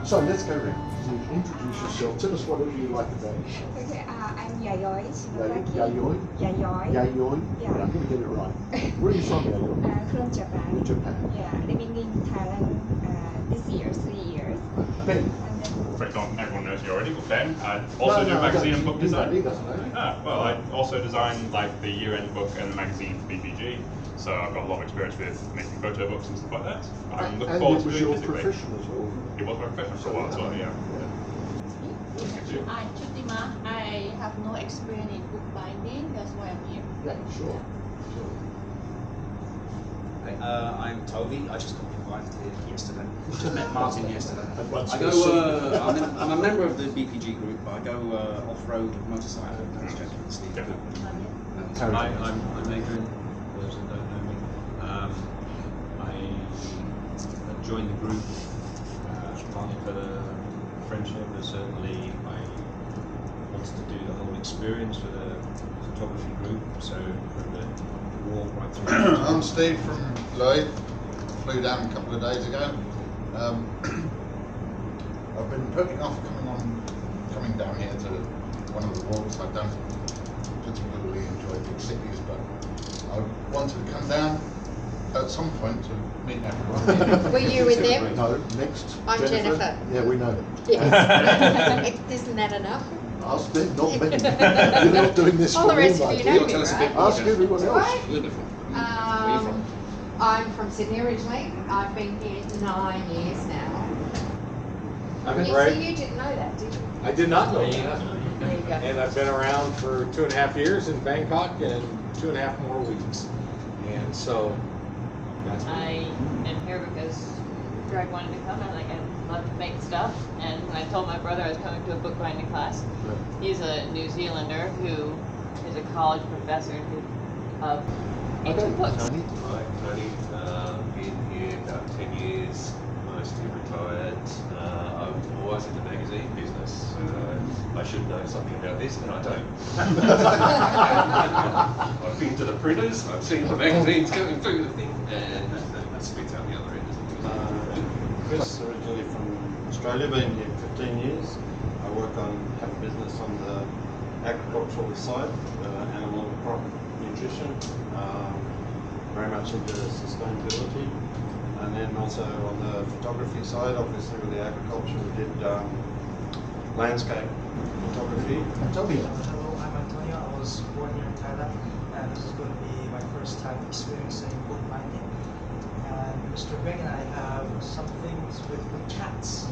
So let's go round. Introduce yourself. Tell us whatever you like about it. Okay, I'm Yayoi. Yayoi? Yayoi. Yayoi? Yeah. I'm going to get it right. Where are you from, Yayoi? From Japan. Japan. Yeah, living in Thailand this year, 3 years. Ben. Correct, everyone knows you already, but Ben. I also do magazine and book design. He doesn't know. Well, I also design like the year-end book and the magazine for BPG, so I've got a lot of experience with making photo books and stuff like that. I'm looking forward to doing it physically. And it was your profession as well. It was my profession for a while as well, yeah. I'm Chutima. I have no experience in bookbinding, that's why I'm here. Yeah, sure. I'm Toby. I just got invited here yesterday. I met Martin yesterday. I'm a member of the BPG group. I go off-road motorcycle. That's generally Steve. Hi, I'm Adrian. For those that don't know me, I joined the group partly for the friendship, but certainly I wanted to do the whole experience for the photography group. So from the walk right through. I'm Steve from Lloyd. Flew down a couple of days ago. I've been putting off coming down here to one of the walks. I don't particularly enjoy big cities, but I wanted to come down at some point to meet everyone. Were you with them? No, next. I'm Jennifer. Yeah, we know them. Yes. Isn't that enough? Ask them, not me. You're not doing this All for the me, rest of mate. you know me, Tell us a right? bit more. Ask everyone else. Right. Where are you from? I'm from Sydney originally. I've been here 9 years now. I'm So Greg. you didn't know that, did you? I did not know that. There you go. And I've been around for 2.5 years in Bangkok and 2.5 more weeks. And so that's me. I am here because Greg wanted to come and I love to make stuff. And when I told my brother I was coming to a bookbinding class, he's a New Zealander who is a college professor of ancient books. Tony. Hi, Tony. Been here about 10 years, mostly retired. I'm always in the magazine business. I should know something about this, and I don't. I've been to the printers, I've seen the magazines going through the thing, and that spits out the other end. Chris, originally from Australia, been here 15 years. I work have a business on the agricultural side, animal and crop nutrition, very much into sustainability. And then also on the photography side, obviously with the agriculture, we did landscape photography. Antonio. Hello, I'm Antonio. I was born here in Thailand, and this is going to be my first time experiencing bookbinding. And Mr. Greg and I have some things with cats.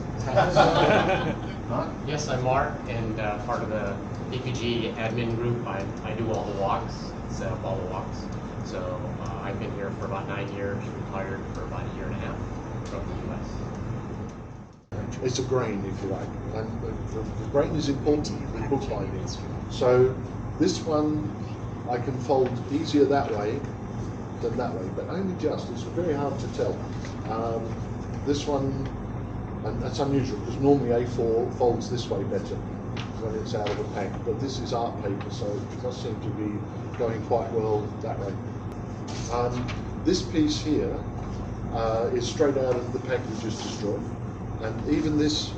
Yes, I'm Mark, and part of the BPG admin group. I do all the walks, set up all the walks. So I've been here for about 9 years, retired for about 1.5 years from the US. It's a grain, if you like, and the grain is important in bookbinding. So this one I can fold easier that way than that way, but only just. It's very hard to tell. This one, and that's unusual because normally A4 folds this way better when it's out of a pack, but this is art paper, so it does seem to be going quite well that way. This piece here is straight out of the pack we just destroyed, and even this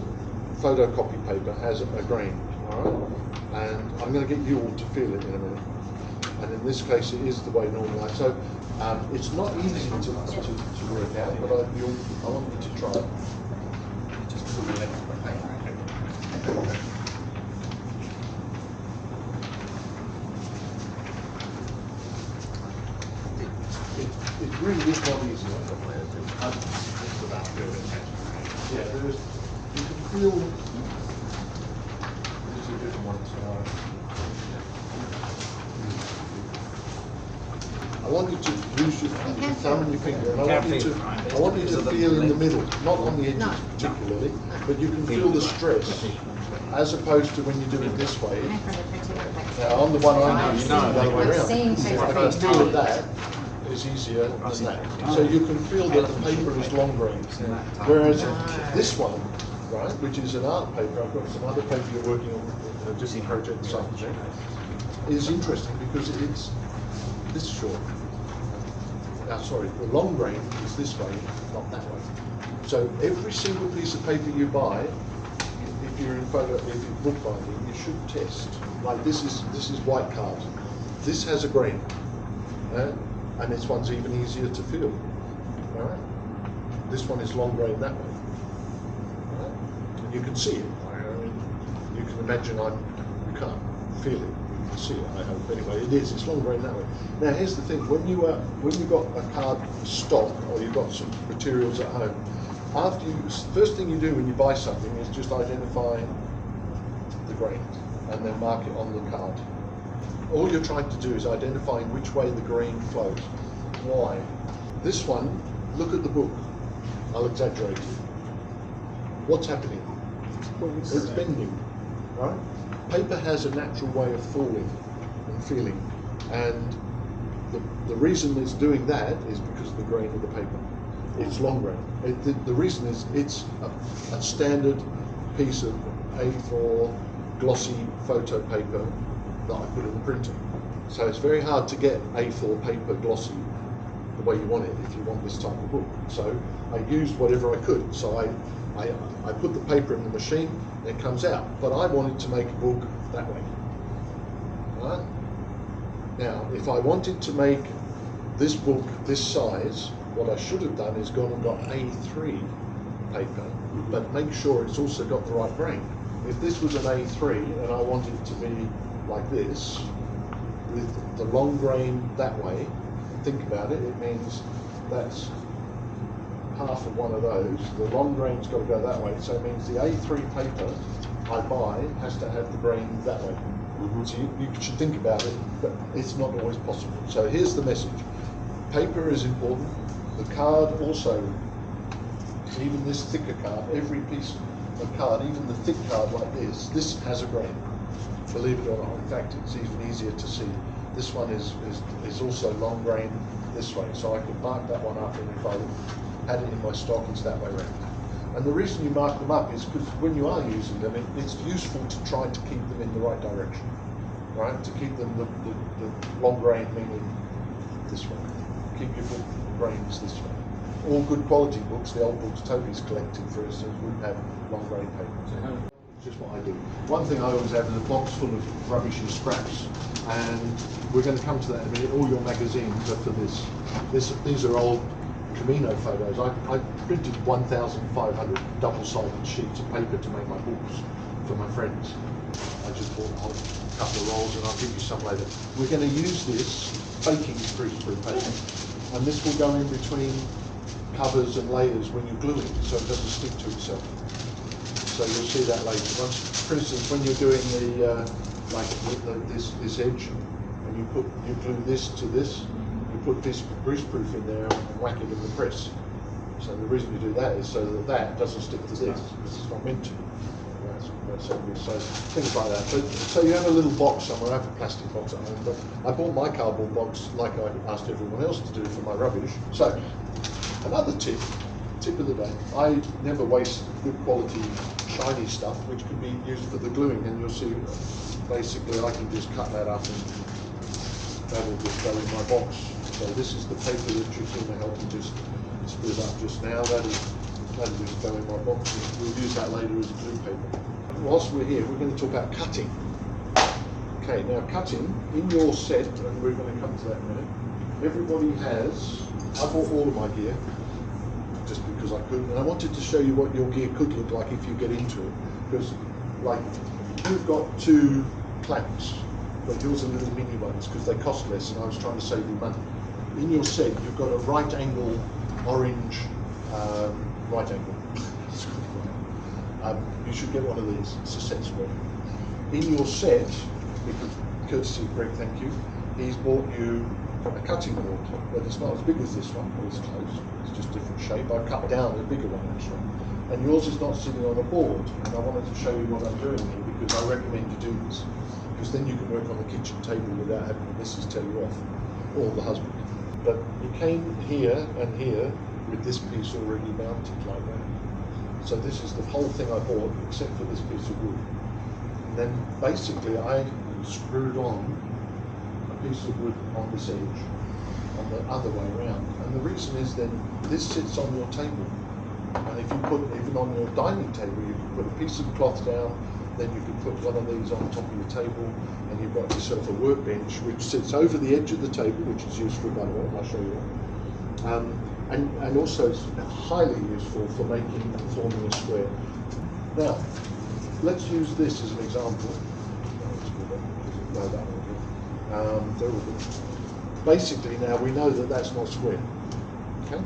photocopy paper has a grain, all right? And I'm going to get you all to feel it in a minute. And in this case, it is the way normal. So it's not easy to work out, but I want you to try it. It really is not easy. Yeah, you can feel. This is a different one. I want you to use your thumb and your finger. And I want you to feel in the middle, not on the edges particularly, but you can feel the stress, as opposed to when you do it this way. Now, on the one I'm doing, the other way around. I can feel that is easier than that. So you can feel that the paper is long grain. Whereas this one, right, which is an art paper, I've got some other paper you're working on, a different project this afternoon, is interesting because it's this short. Now, sorry, the long grain is this way, not that way. So every single piece of paper you buy, if you're bookbinding, you should test. Like this is white card. This has a grain, and this one's even easier to feel. All right. This one is long grain that way. All right. And you can see it. I mean, you can imagine you can't feel it. You can see it. I hope. Anyway, it is. It's long grain that way. Now here's the thing: when you got a card stock or you've got some materials at home. First thing you do when you buy something is just identify the grain and then mark it on the card. All you're trying to do is identify which way the grain flows. Why? This one, look at the book. I'll exaggerate it. What's happening? It's bending, right? Paper has a natural way of falling and feeling, and the reason it's doing that is because of the grain of the paper. It's long grain. The reason is it's a standard piece of A4 glossy photo paper that I put in the printer. So it's very hard to get A4 paper glossy the way you want it if you want this type of book. So I used whatever I could. So I put the paper in the machine, it comes out. But I wanted to make a book that way. Right? Now, if I wanted to make this book this size, what I should have done is gone and got A3 paper, but make sure it's also got the right grain. If this was an A3 and I wanted it to be like this, with the long grain that way, think about it, it means that's half of one of those. The long grain's got to go that way, so it means the A3 paper I buy has to have the grain that way. So you should think about it, but it's not always possible. So here's the message. Paper is important. The card also, even this thicker card, every piece of card, even the thick card like this has a grain. Believe it or not. In fact, it's even easier to see. This one is also long grain this way, so I could mark that one up, and if I had it in my stock, it's that way around. And the reason you mark them up is because when you are using them, it's useful to try to keep them in the right direction, right? To keep them the long grain meaning this way. Keep your book grains this way. All good quality books, the old books Toby's collected, for instance, wouldn't have long grain paper. It's just what I do. One thing I always have is a box full of rubbish and scraps, and we're going to come to that in a minute. All your magazines are for this. These are old Camino photos. I printed 1,500 double-sided sheets of paper to make my books for my friends. I just bought a whole couple of rolls, and I'll give you some later. We're going to use this baking grease-proof paper, and this will go in between covers and layers when you're gluing, so it doesn't stick to itself. So you'll see that later. Once, for instance, when you're doing this edge, and you glue this to this, you put this greaseproof in there and whack it in the press. So the reason you do that is so that doesn't stick to this, because it's not meant to. That's obvious. So things like that. So you have a little box somewhere. I have a plastic box at home, but I bought my cardboard box like I asked everyone else to do for my rubbish. So another tip of the day, I never waste good quality shiny stuff which can be used for the gluing, and you'll see basically I can just cut that up and that will just go in my box. So this is the paper that Tristina helped me just split up just now. That'll just go in my box. We'll use that later as glue paper. Whilst we're here, we're going to talk about cutting. Okay, now cutting, in your set, and we're going to come to that in a minute, everybody has, I bought all of my gear, just because I could, and I wanted to show you what your gear could look like if you get into it, because like you've got two clamps, but yours are little mini ones because they cost less, and I was trying to save you money. In your set, you've got a right angle orange, right angle. You should get one of these. It's a set spread. In your set, because courtesy of Greg, thank you, he's bought you a cutting board, but it's not as big as this one, but it's close. It's just different shape. I've cut down a bigger one actually. And yours is not sitting on a board, and I wanted to show you what I'm doing here because I recommend you do this. Because then you can work on the kitchen table without having the missus tell you off, or the husband. But you came here and here with this piece already mounted like that. So this is the whole thing I bought, except for this piece of wood. And then basically I screwed on a piece of wood on this edge, on the other way around. And the reason is then this sits on your table. And if you put, even on your dining table, you can put a piece of cloth down, then you can put one of these on top of your table, and you've got yourself a workbench which sits over the edge of the table, which is useful, by the way, I'll show you. And also it's highly useful for forming a square. Now, let's use this as an example. No, that one. They're all good. Basically, now we know that that's not square. Okay.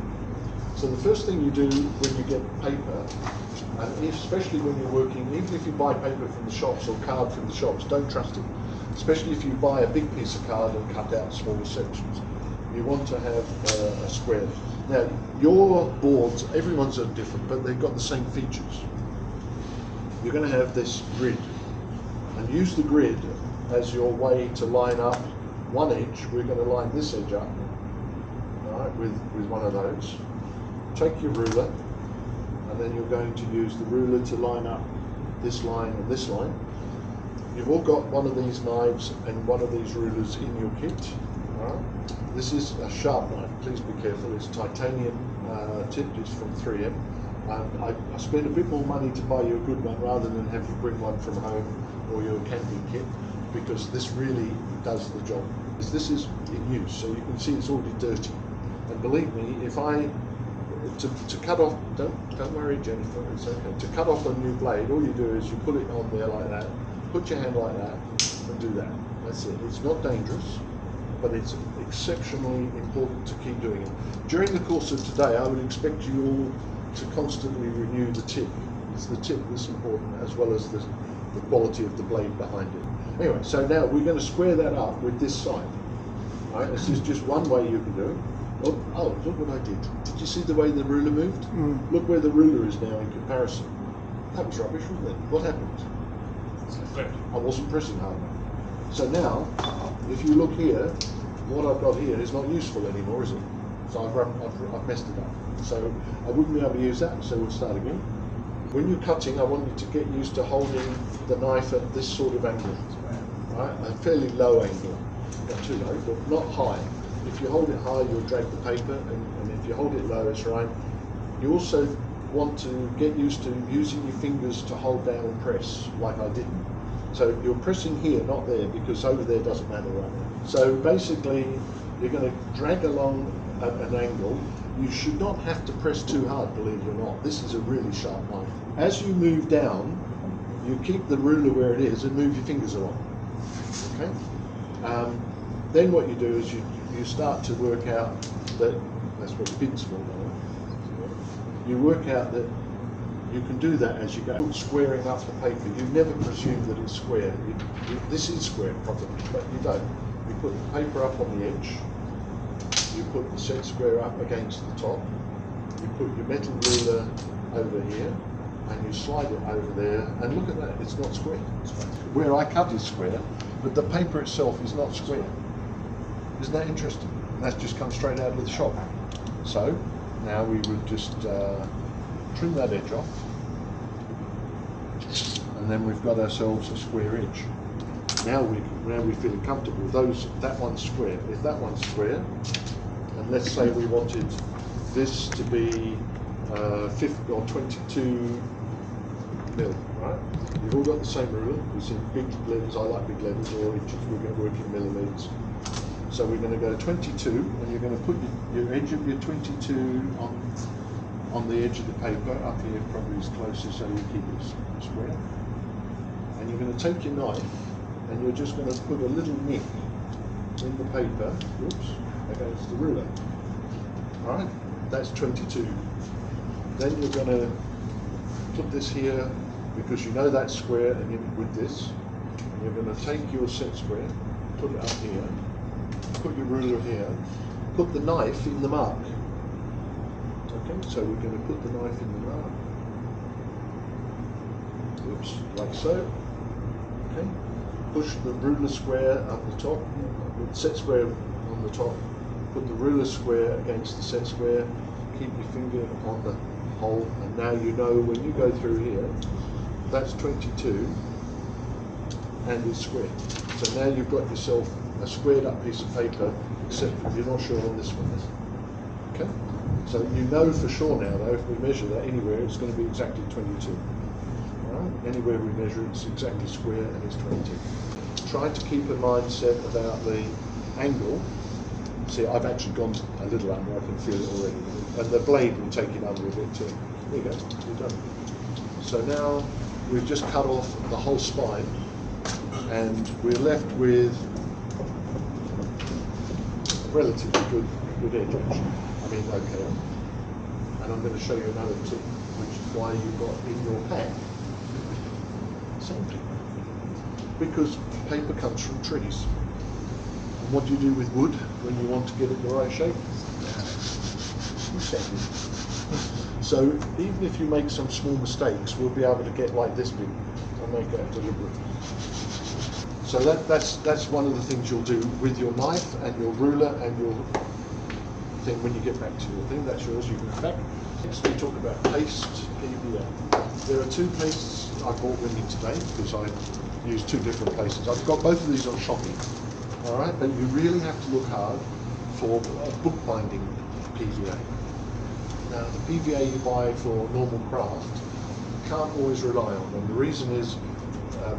So the first thing you do when you get paper, and especially when you're working, even if you buy paper from the shops or card from the shops, don't trust it. Especially if you buy a big piece of card and cut out smaller sections. You want to have a square. Now, your boards, everyone's are different, but they've got the same features. You're going to have this grid, and use the grid as your way to line up one edge. We're going to line this edge up, all right, with one of those. Take your ruler, and then you're going to use the ruler to line up this line and this line. You've all got one of these knives and one of these rulers in your kit. All right. This is a sharp knife, please be careful. It's titanium tipped, it's from 3M. I spent a bit more money to buy you a good one rather than have you bring one from home or your camping kit, because this really does the job. This is in use, so you can see it's already dirty. And believe me, if to cut off, don't worry Jennifer, it's okay. To cut off a new blade, all you do is you put it on there like that, put your hand like that, and do that. That's it. It's not dangerous, but it's exceptionally important to keep doing it. During the course of today, I would expect you all to constantly renew the tip. It's the tip that's important, as well as the quality of the blade behind it. Anyway, so now we're going to square that up with this side. All right, this is just one way you can do it. Oh, look what I did. Did you see the way the ruler moved? Look where the ruler is now in comparison. That was rubbish, wasn't it? What happened? I wasn't pressing hard enough. So now, if you look here, what I've got here is not useful anymore, is it? So I've messed it up. So I wouldn't be able to use that, so we'll start again. When you're cutting, I want you to get used to holding the knife at this sort of angle, right? A fairly low angle, not too low, but not high. If you hold it high, you'll drag the paper, and if you hold it low, it's right. You also want to get used to using your fingers to hold down and press, like I didn't. So you're pressing here, not there, because over there doesn't matter right now. So basically, you're going to drag along at an angle. You should not have to press too hard, believe it or not. This is a really sharp knife. As you move down, you keep the ruler where it is and move your fingers along. Okay? Then what you do is you start to work out that, that's what the pin's for, by the way. You work out that you can do that as you go. Squaring up the paper, you never presume that it's square. This is square properly, but you don't. You put the paper up on the edge, you put the set square up against the top, you put your metal ruler over here, and you slide it over there, and look at that, it's not square. Where I cut is square, but the paper itself is not square. Isn't that interesting? And that's just come straight out of the shop. So now we would just trim that edge off, and then we've got ourselves a square edge. Now we're feeling comfortable. That one's square. If that one's square, and let's say we wanted this to be 50 or 22 mil, right? You've all got the same ruler. It's in big letters. I like big letters, or inches. We're going to work in milliliters. So we're going to go 22, and you're going to put your edge of your 22 on the edge of the paper, up here probably as close as so you keep it square. And you're going to take your knife, and you're just going to put a little nick in the paper, whoops, against the ruler. Alright, that's 22. Then you're going to put this here, because you know that's square, and with this, and you're going to take your set square, put it up here, put your ruler here, put the knife in the mark. Okay, so we're going to put the knife in the mark. Oops, like so. Okay, push the ruler square up the top, with set square on the top, put the ruler square against the set square, keep your finger on the hole, and now you know when you go through here, that's 22, and it's square. So now you've got yourself a squared up piece of paper, except you're not sure on this one. Okay? So you know for sure now though, if we measure that anywhere, it's going to be exactly 22. Right? Anywhere we measure it's exactly square and it's 22. Try to keep a mindset about the angle. See, I've actually gone a little under, I can feel it already. And the blade will take it under a bit too. There you go, you're done. So now we've just cut off the whole spine and we're left with a relatively good edge actually. I mean, okay. And I'm going to show you another tip, which is why you've got in your pack sampling. Because paper comes from trees. And what do you do with wood when you want to get it the right shape? You sand it. So even if you make some small mistakes, we'll be able to get like this big. I'll make that deliberate. So that's one of the things you'll do with your knife and your ruler and your thing when you get back to your thing. That's yours, you can come back. Next we talk about paste PVA. There are two pastes I bought with me today because I used two different places. I've got both of these on Shopee. Alright, but you really have to look hard for a bookbinding PVA. Now the PVA you buy for normal craft, you can't always rely on, and the reason is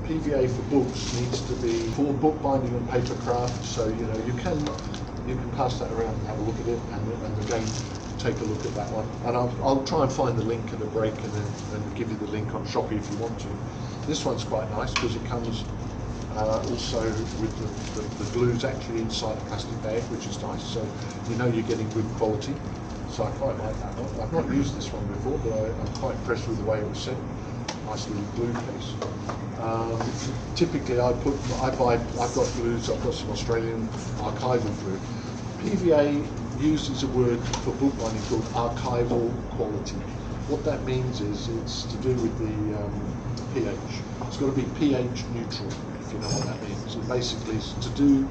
PVA for books needs to be for bookbinding and paper craft, so you know you can pass that around and have a look at it, and again take a look at that one. And I'll try and find the link at a break and give you the link on Shopee if you want to. This one's quite nice because it comes also with the glues actually inside a plastic bag, which is nice, so you know you're getting good quality. So I quite like that one. I've not used this one before, but I'm quite impressed with the way it was sent. Nice little glue case. Typically I've got glues, I've got some Australian archival glue. PVA uses a word for bookbinding called archival quality. What that means is it's to do with the pH. It's got to be pH neutral, if you know what that means. It basically is to do,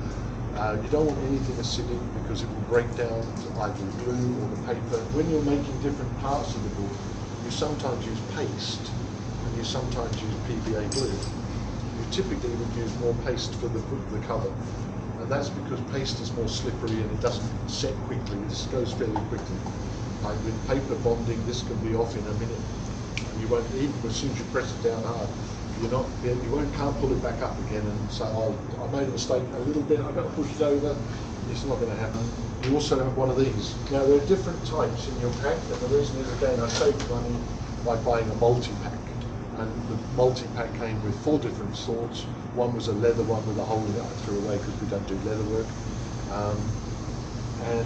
you don't want anything acidic because it will break down either the glue or the paper. When you're making different parts of the book, you sometimes use paste and you sometimes use PVA glue. You typically would use more paste for the cover. And that's because paste is more slippery and it doesn't set quickly. This goes fairly quickly. Like with paper bonding, this can be off in a minute. And you won't, even as soon as you press it down hard, can't pull it back up again and say, oh, I made a mistake a little bit, I've got to push it over. It's not going to happen. You also have one of these. Now there are different types in your pack, and the reason is, again, I saved money by buying a multi-pack. And the multi-pack came with 4 different sorts. One was a leather one with a hole in it. I threw away because we don't do leather work. And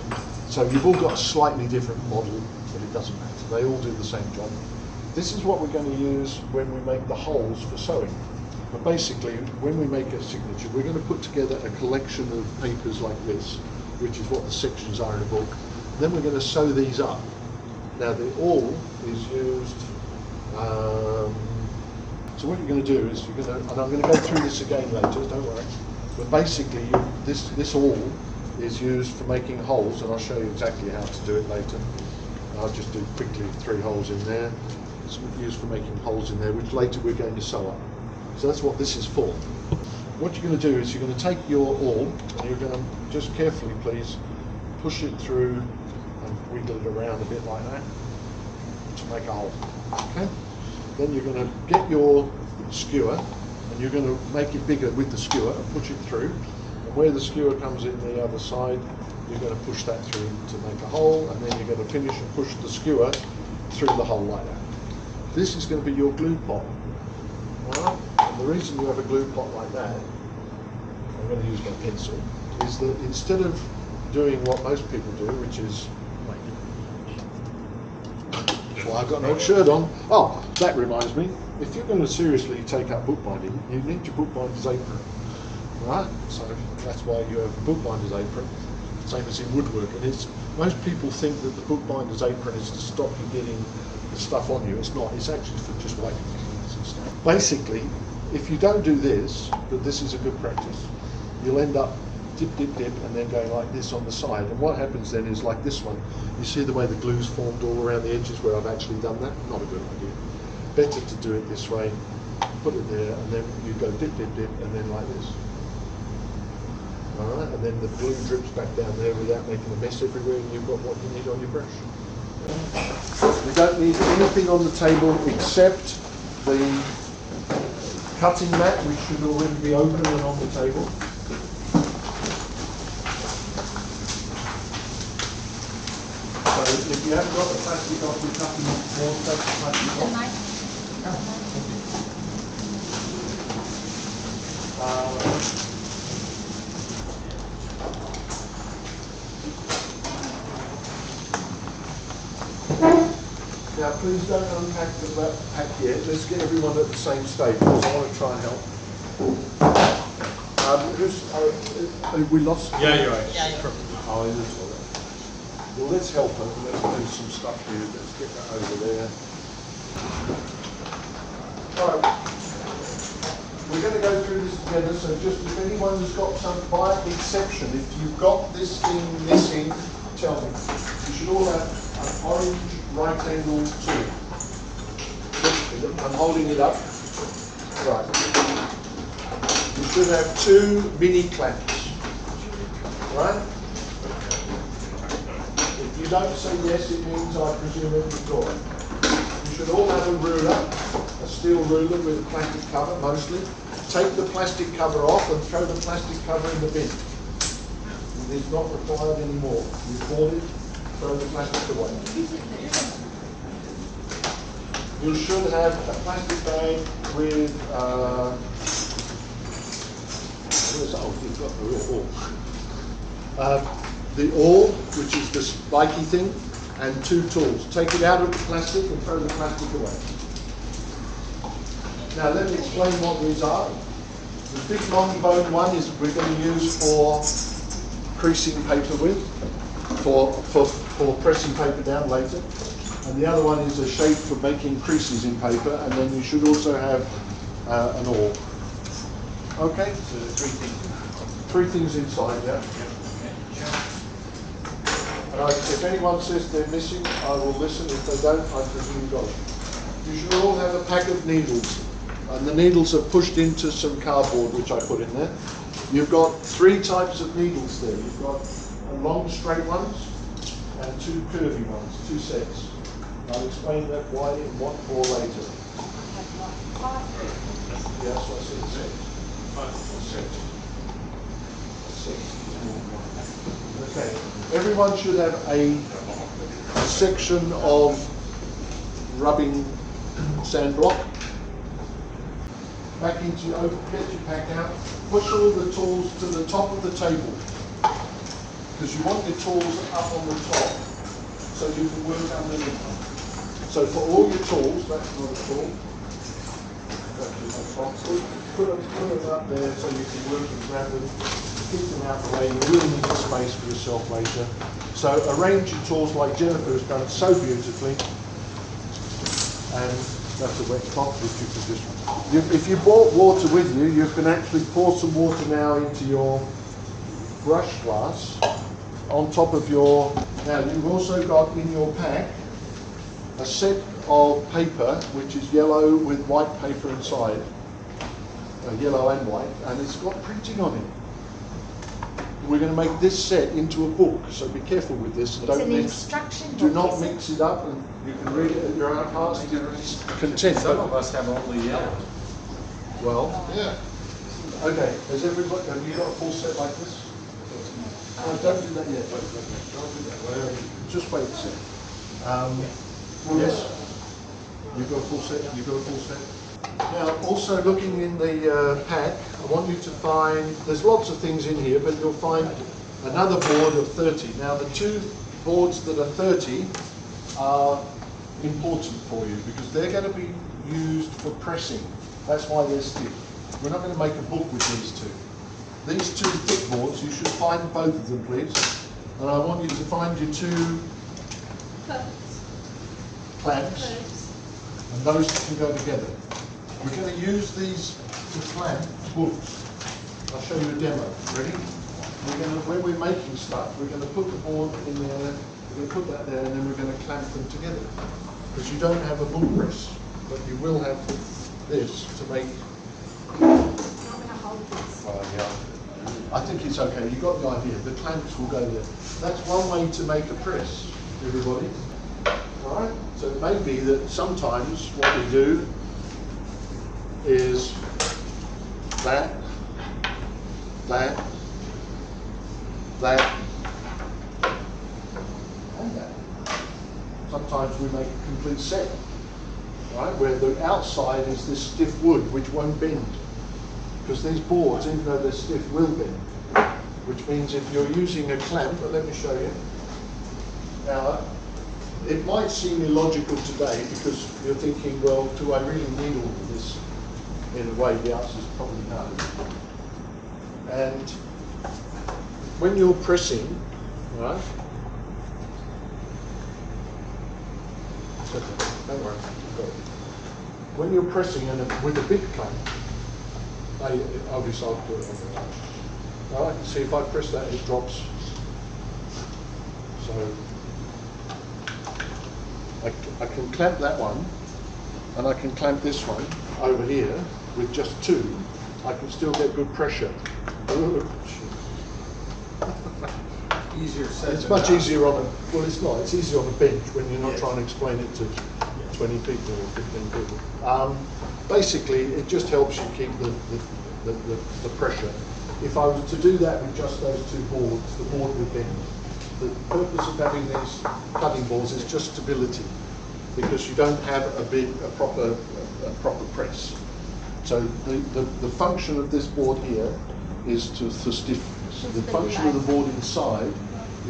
so you've all got a slightly different model, but it doesn't matter. They all do the same job. This is what we're going to use when we make the holes for sewing. But basically, when we make a signature, we're going to put together a collection of papers like this, which is what the sections are in a book. Then we're going to sew these up. Now the awl is used. So what you're going to do is and I'm going to go through this again later, don't worry. But basically, this awl is used for making holes, and I'll show you exactly how to do it later. I'll just do quickly 3 holes in there. It's used for making holes in there, which later we're going to sew up. So that's what this is for. What you're going to do is you're going to take your awl and you're going to just carefully, please, push it through and wiggle it around a bit like that to make a hole. Okay? Then you're going to get your skewer and you're going to make it bigger with the skewer and push it through. And where the skewer comes in the other side, you're going to push that through to make a hole, and then you're going to finish and push the skewer through the hole like that. This is going to be your glue pot. Alright? And the reason you have a glue pot like that, I'm going to use my pencil, is that instead of doing what most people do, which is well, I've got no shirt on. Oh, that reminds me, if you're going to seriously take up bookbinding, you need your bookbinder's apron. Right? So that's why you have a bookbinder's apron, same as in woodwork. And most people think that the bookbinder's apron is to stop you getting the stuff on you. It's not. It's actually for just wiping things and stuff. Basically, if you don't do this, but this is a good practice, you'll end up dip, dip, dip, and then going like this on the side. And what happens then is like this one. You see the way the glue's formed all around the edges where I've actually done that? Not a good idea. Better to do it this way. Put it there, and then you go dip, dip, dip, and then like this. Alright, and then the glue drips back down there without making a mess everywhere, and you've got what you need on your brush. We don't need anything on the table except the cutting mat, which should already be open and on the table. So if you haven't got the plastic off your cutting board, take the plastic off. Now please don't unpack the pack yet. Let's get everyone at the same stage because I want to try and help. We lost? Yeah, you're right. Yeah, yeah. Oh, it is all right. Well, let's help her. Let's do some stuff here. Let's get that over there. All right. We're going to go through this together, so just if anyone's got some, by exception, if you've got this thing missing, tell me. You should all have an orange right angle tool. I'm holding it up. Right. You should have 2 mini clamps. Right? If you don't say yes, it means I presume it was drawn. You should all have a ruler, a steel ruler with a plastic cover mostly. Take the plastic cover off and throw the plastic cover in the bin. It is not required anymore. You bought it, throw the plastic away. You should have a plastic bag with, you've got the real awl. The awl, which is this spiky thing, and 2 tools. Take it out of the plastic and throw the plastic away. Now let me explain what these are. The big long bone one is we're going to use for creasing paper with, for pressing paper down later. And the other one is a shape for making creases in paper, and then you should also have an awl. Okay? So the 3 things. 3 things inside, yeah? And if anyone says they're missing, I will listen. If they don't, I presume you got it. You should all have a pack of needles. And the needles are pushed into some cardboard, which I put in there. You've got 3 types of needles there. You've got long straight ones and 2 curvy ones, 2 sets. I'll explain that why and what for later. Yeah, that's what I said, sets. Okay, everyone should have a section of rubbing sand block. Back into your get your pack out. Push all the tools to the top of the table because you want your tools up on the top so you can work underneath them. So for all your tools, that's not a tool. Put them up there so you can work and grab them, keep them out of the way. You will need the space for yourself later. So arrange your tools like Jennifer has done it so beautifully. And that's a wet top which you can just... if you brought water with you, you can actually pour some water now into your brush glass on top of your... Now you've also got in your pack a set of paper which is yellow with white paper inside, yellow and white, and it's got printing on it. We're going to make this set into a book, so be careful with this. It's an instruction book. Do not mix it up, and you can read it at your own heart's content. Some of us have only yellow. Well, yeah. Okay, has everybody, have you got a full set like this? No, don't do that yet. Don't do that. Just wait a second. Yes? You've got a full set? You've got a full set? Now, also looking in the pack, I want you to find, there's lots of things in here, but you'll find another board of 30. Now, the 2 boards that are 30 are important for you because they're going to be used for pressing. That's why they're stiff. We're not going to make a book with these 2. These 2 thick boards, you should find both of them, please. And I want you to find your 2 clamps, and those can go together. We're going to use these to clamp books. I'll show you a demo. Ready? We're going to, when we're making stuff, we're going to put the board in there, we're going to put that there, and then we're going to clamp them together. Because you don't have a book press, but you will have this to make... I think it's okay. You got the idea. The clamps will go there. That's one way to make a press, everybody. Right? So it may be that sometimes what we do is that, and that. Sometimes we make a complete set, right? Where the outside is this stiff wood which won't bend. Because these boards, even though they're stiff, will bend. Which means if you're using a clamp, but let me show you. Now, it might seem illogical today because you're thinking, well, do I really need all of this? In a way, the answer is probably no. And when you're pressing, right? Don't worry. When you're pressing with a big clamp, obviously I'll do it on the touch. All right, see if I press that, it drops. So I can clamp that one, and I can clamp this one over here with just two. I can still get good pressure. Easier said It's than much done. easier on a, well it's not, it's easier on a bench when you're not Yes. trying to explain it to 20 people or 15 people. Basically, it just helps you keep the pressure. If I was to do that with just those two boards, the board would bend. The purpose of having these cutting boards is just stability, because you don't have a proper press. So the function of this board here is for stiffness. The function of the board inside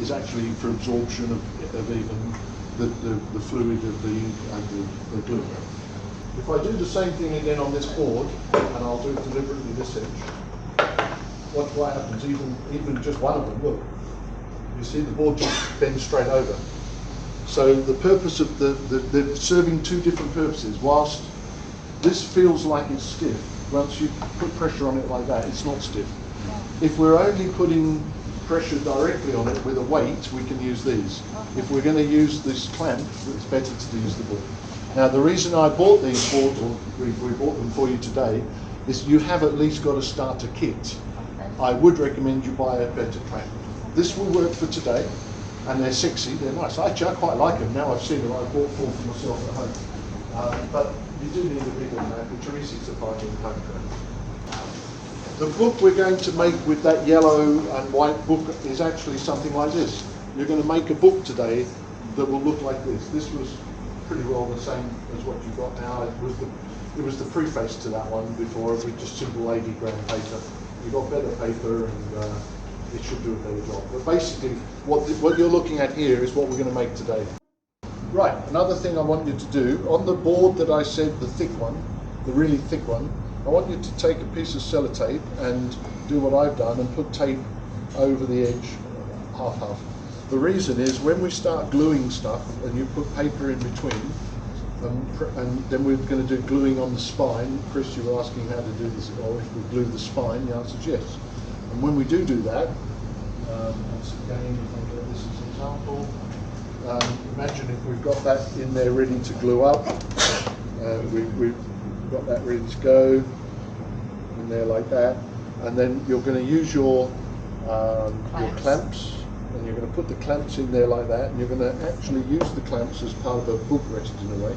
is actually for absorption of even the fluid of the ink and the glue. If I do the same thing again on this board, and I'll do it deliberately this edge, watch what happens, even just one of them, look. You see the board just bends straight over. So the purpose of they're serving two different purposes. Whilst this feels like it's stiff, once you put pressure on it like that, it's not stiff. If we're only putting pressure directly on it with a weight, we can use these. If we're going to use this clamp, it's better to use the board. Now the reason I bought these boards, or we bought them for you today, is you have at least got a starter kit. I would recommend you buy a better clamp. This will work for today, and they're sexy, they're nice. Actually, I quite like them. Now I've seen them, I bought four for myself at home. But you do need a bigger clamp, which are easy to find in home clamp. The book we're going to make with that yellow and white book is actually something like this. You're going to make a book today that will look like this. This was pretty well the same as what you've got now. It was the preface to that one before with just simple 80 gram paper. You've got better paper and it should do a better job. But basically what you're looking at here is what we're going to make today. Right, another thing I want you to do, on the board that I said, the thick one, the really thick one, I want you to take a piece of sellotape and do what I've done and put tape over the edge, half. The reason is when we start gluing stuff and you put paper in between, and then we're going to do gluing on the spine. Chris, you were asking how to do this, or if we glue the spine, the answer is yes. And when we do that, once again, if I get this as an example, imagine if we've got that in there ready to glue up, we've got that ready to go in there like that, and then you're going to use your clamps, and you're going to put the clamps in there like that, and you're going to actually use the clamps as part of a book rest in a way,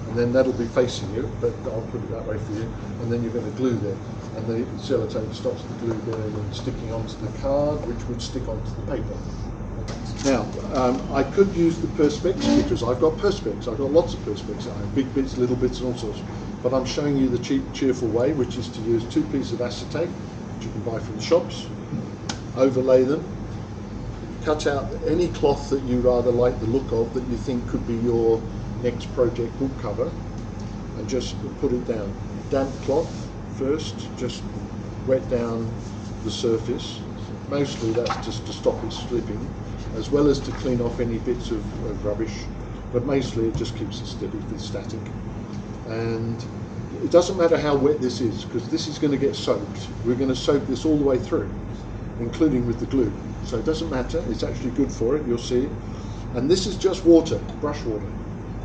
and then that'll be facing you, but I'll put it that way for you, and then you're going to glue there, and the sellotape stops the glue going and sticking onto the card, which would stick onto the paper. Now, I could use the Perspex because I've got Perspex. I've got lots of Perspex. I have big bits, little bits, and all sorts. But I'm showing you the cheap, cheerful way, which is to use 2 pieces of acetate, which you can buy from the shops, overlay them, cut out any cloth that you rather like the look of that you think could be your next project book cover, and just put it down. Damp cloth first, just wet down the surface. Mostly that's just to stop it slipping, as well as to clean off any bits of rubbish, but mostly it just keeps it steady, it's static. And it doesn't matter how wet this is, because this is going to get soaked. We're going to soak this all the way through, including with the glue. So it doesn't matter, it's actually good for it, you'll see. And this is just water, brush water.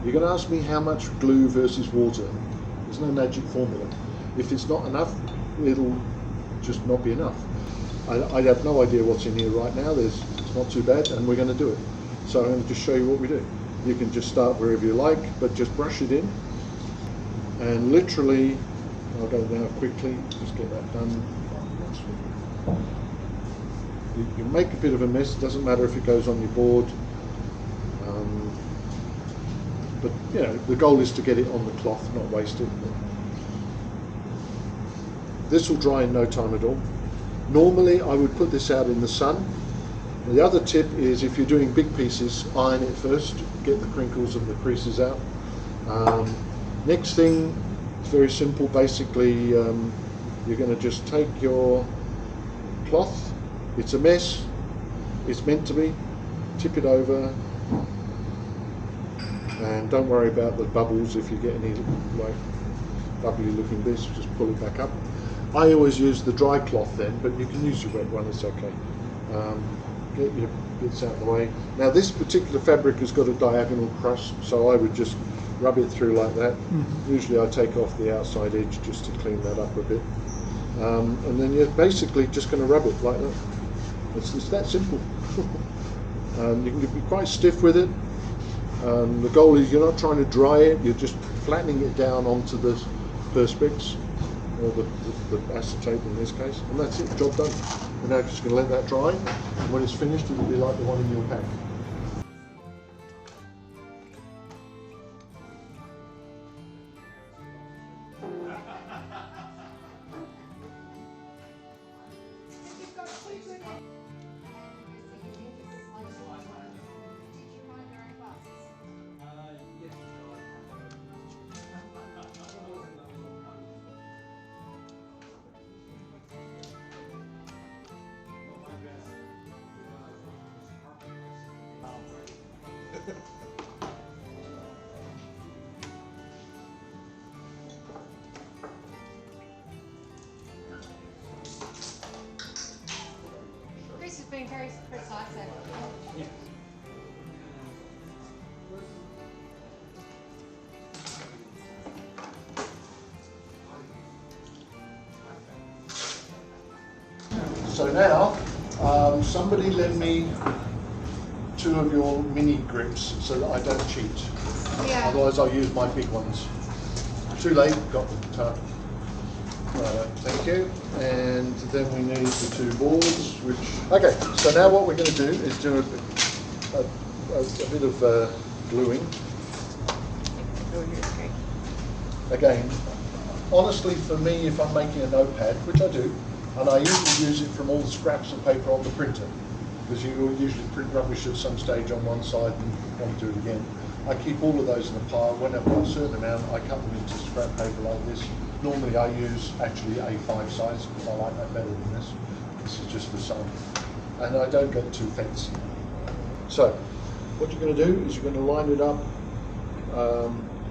You're going to ask me how much glue versus water. There's no magic formula. If it's not enough, it'll just not be enough. I have no idea what's in here right now. It's not too bad, and we're going to do it. So I'm going to just show you what we do. You can just start wherever you like, but just brush it in. And literally, I'll go now quickly, just get that done. You make a bit of a mess, doesn't matter if it goes on your board. But you know, the goal is to get it on the cloth, not waste it. This will dry in no time at all. Normally I would put this out in the sun. The other tip is if you're doing big pieces, iron it first, get the crinkles and the creases out. Next thing, it's very simple. Basically, you're going to just take your cloth. It's a mess. It's meant to be. Tip it over. And don't worry about the bubbles. If you get any like bubbly looking bits, just pull it back up. I always use the dry cloth then, but you can use your wet one, it's okay. Get your bits out of the way. Now this particular fabric has got a diagonal crust, so I would just rub it through like that. Usually I take off the outside edge just to clean that up a bit. And then you're basically just going to rub it like that. It's that simple. You can be quite stiff with it. The goal is you're not trying to dry it, you're just flattening it down onto the perspex, or the acetate in this case, and that's it, job done. We're now just going to let that dry, and when it's finished it will be like the one in your pack. Crease has been very precise there. Yeah. So now, somebody lend me 2 of your mini grips so that I don't cheat. Yeah. Otherwise I'll use my big ones. Too late, got the time. Right, thank you. And then we need the 2 boards, which... Okay, so now what we're going to do is do a bit of gluing. Again, honestly for me, if I'm making a notepad, which I do, and I usually use it from all the scraps of paper on the printer, because you will usually print rubbish at some stage on one side and want to do it again. I keep all of those in a pile. When I've got a certain amount, I cut them into scrap paper like this. Normally I use actually A5 size because I like that better than this. This is just for some. And I don't get too fancy. So, what you're going to do is you're going to line it up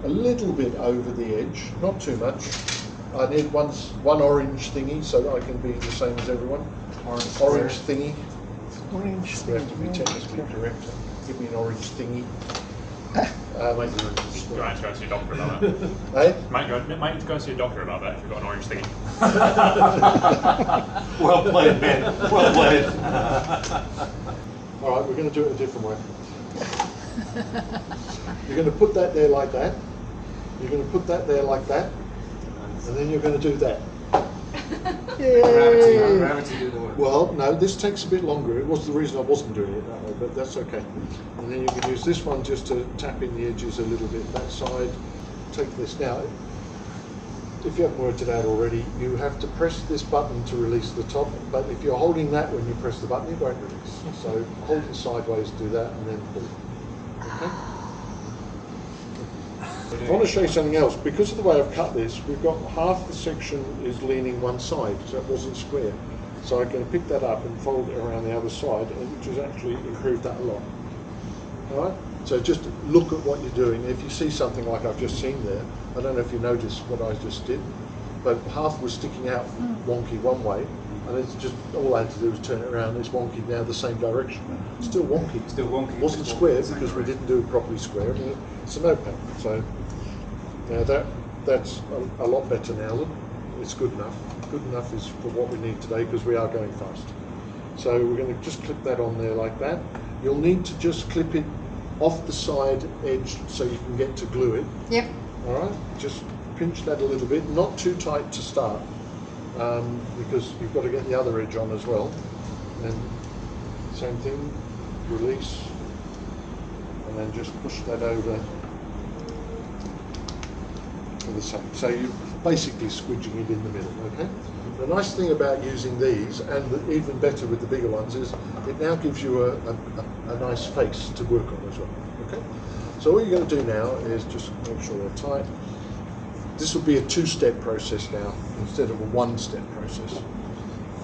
a little bit over the edge, not too much. I need one orange thingy so that I can be the same as everyone. Orange thingy. Orange thingy. We have to be technically correct. Give me an orange thingy. Might need to go see a doctor about that. Hey? Might need to go see a doctor about that if you've got an orange thingy. Well played, Ben. Well played. All right, we're going to do it a different way. You're going to put that there like that. You're going to put that there like that. And then you're going to do that. Gravity do the work. Well, no, this takes a bit longer. It was the reason I wasn't doing it that way, but that's okay. And then you can use this one just to tap in the edges a little bit that side. Take this now. If you haven't worked it out already, you have to press this button to release the top, but if you're holding that when you press the button, it won't release. So hold it sideways, do that, and then pull. Okay? I want to show you something else. Because of the way I've cut this, we've got half the section is leaning one side, so it wasn't square. So I'm going to pick that up and fold it around the other side, which has actually improved that a lot. All right? So just look at what you're doing. If you see something like I've just seen there, I don't know if you noticed what I just did, but half was sticking out wonky one way, and it's just all I had to do was turn it around. It's wonky now the same direction. Still wonky. Still wonky. It wasn't square because we didn't do it properly square. It's a notepad. So now that's a lot better now. It's good enough. Good enough is for what we need today because we are going fast. So we're going to just clip that on there like that. You'll need to just clip it off the side edge so you can get to glue it. Yep. All right, just pinch that a little bit, not too tight to start, because you've got to get the other edge on as well. And same thing, release, and then just push that over to the same. So you're basically squidging it in the middle, okay? The nice thing about using these, and even better with the bigger ones, is it now gives you a nice face to work on as well, okay? So what you're going to do now is just make sure they're tight. This will be a two-step process now, instead of a one-step process.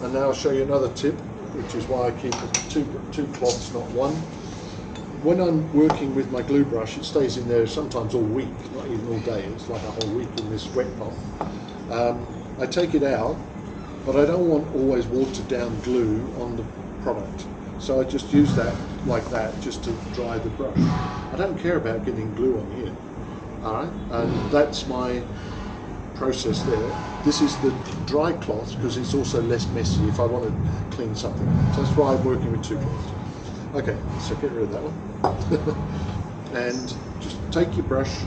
And now I'll show you another tip, which is why I keep two cloths, not one. When I'm working with my glue brush, it stays in there sometimes all week, not even all day. It's like a whole week in this wet pot. I take it out, but I don't want always watered down glue on the product. So I just use that like that just to dry the brush. I don't care about getting glue on here. All right, and that's my process there. This is the dry cloth because it's also less messy if I want to clean something. So that's why I'm working with two cloths. Okay, so get rid of that one. And just take your brush.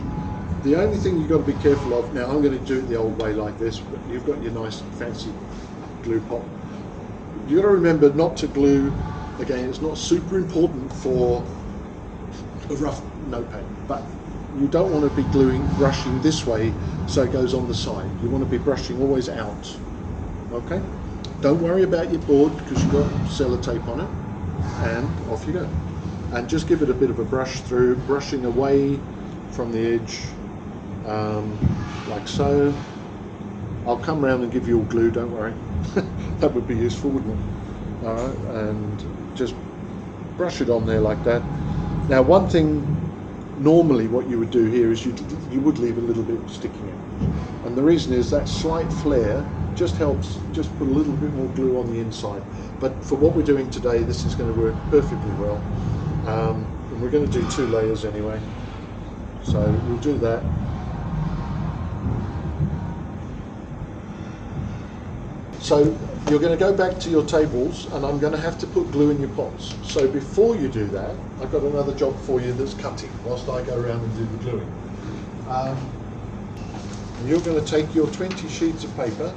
The only thing you've got to be careful of, now I'm going to do it the old way like this, but you've got your nice fancy glue pot. You've got to remember not to glue, again, it's not super important for a rough notepad, but you don't want to be brushing this way so it goes on the side. You want to be brushing always out, okay? Don't worry about your board because you've got sellotape on it, and off you go. And just give it a bit of a brush through, brushing away from the edge, like so. I'll come around and give you all glue, don't worry. That would be useful, wouldn't it? All right, and just brush it on there like that. Now, one thing, normally what you would do here is you would leave a little bit sticking out. And the reason is that slight flare just helps, just put a little bit more glue on the inside. But for what we're doing today, this is going to work perfectly well. And we're going to do 2 layers anyway. So we'll do that. So you're going to go back to your tables, and I'm going to have to put glue in your pots. So before you do that, I've got another job for you that's cutting, whilst I go around and do the gluing. You're going to take your 20 sheets of paper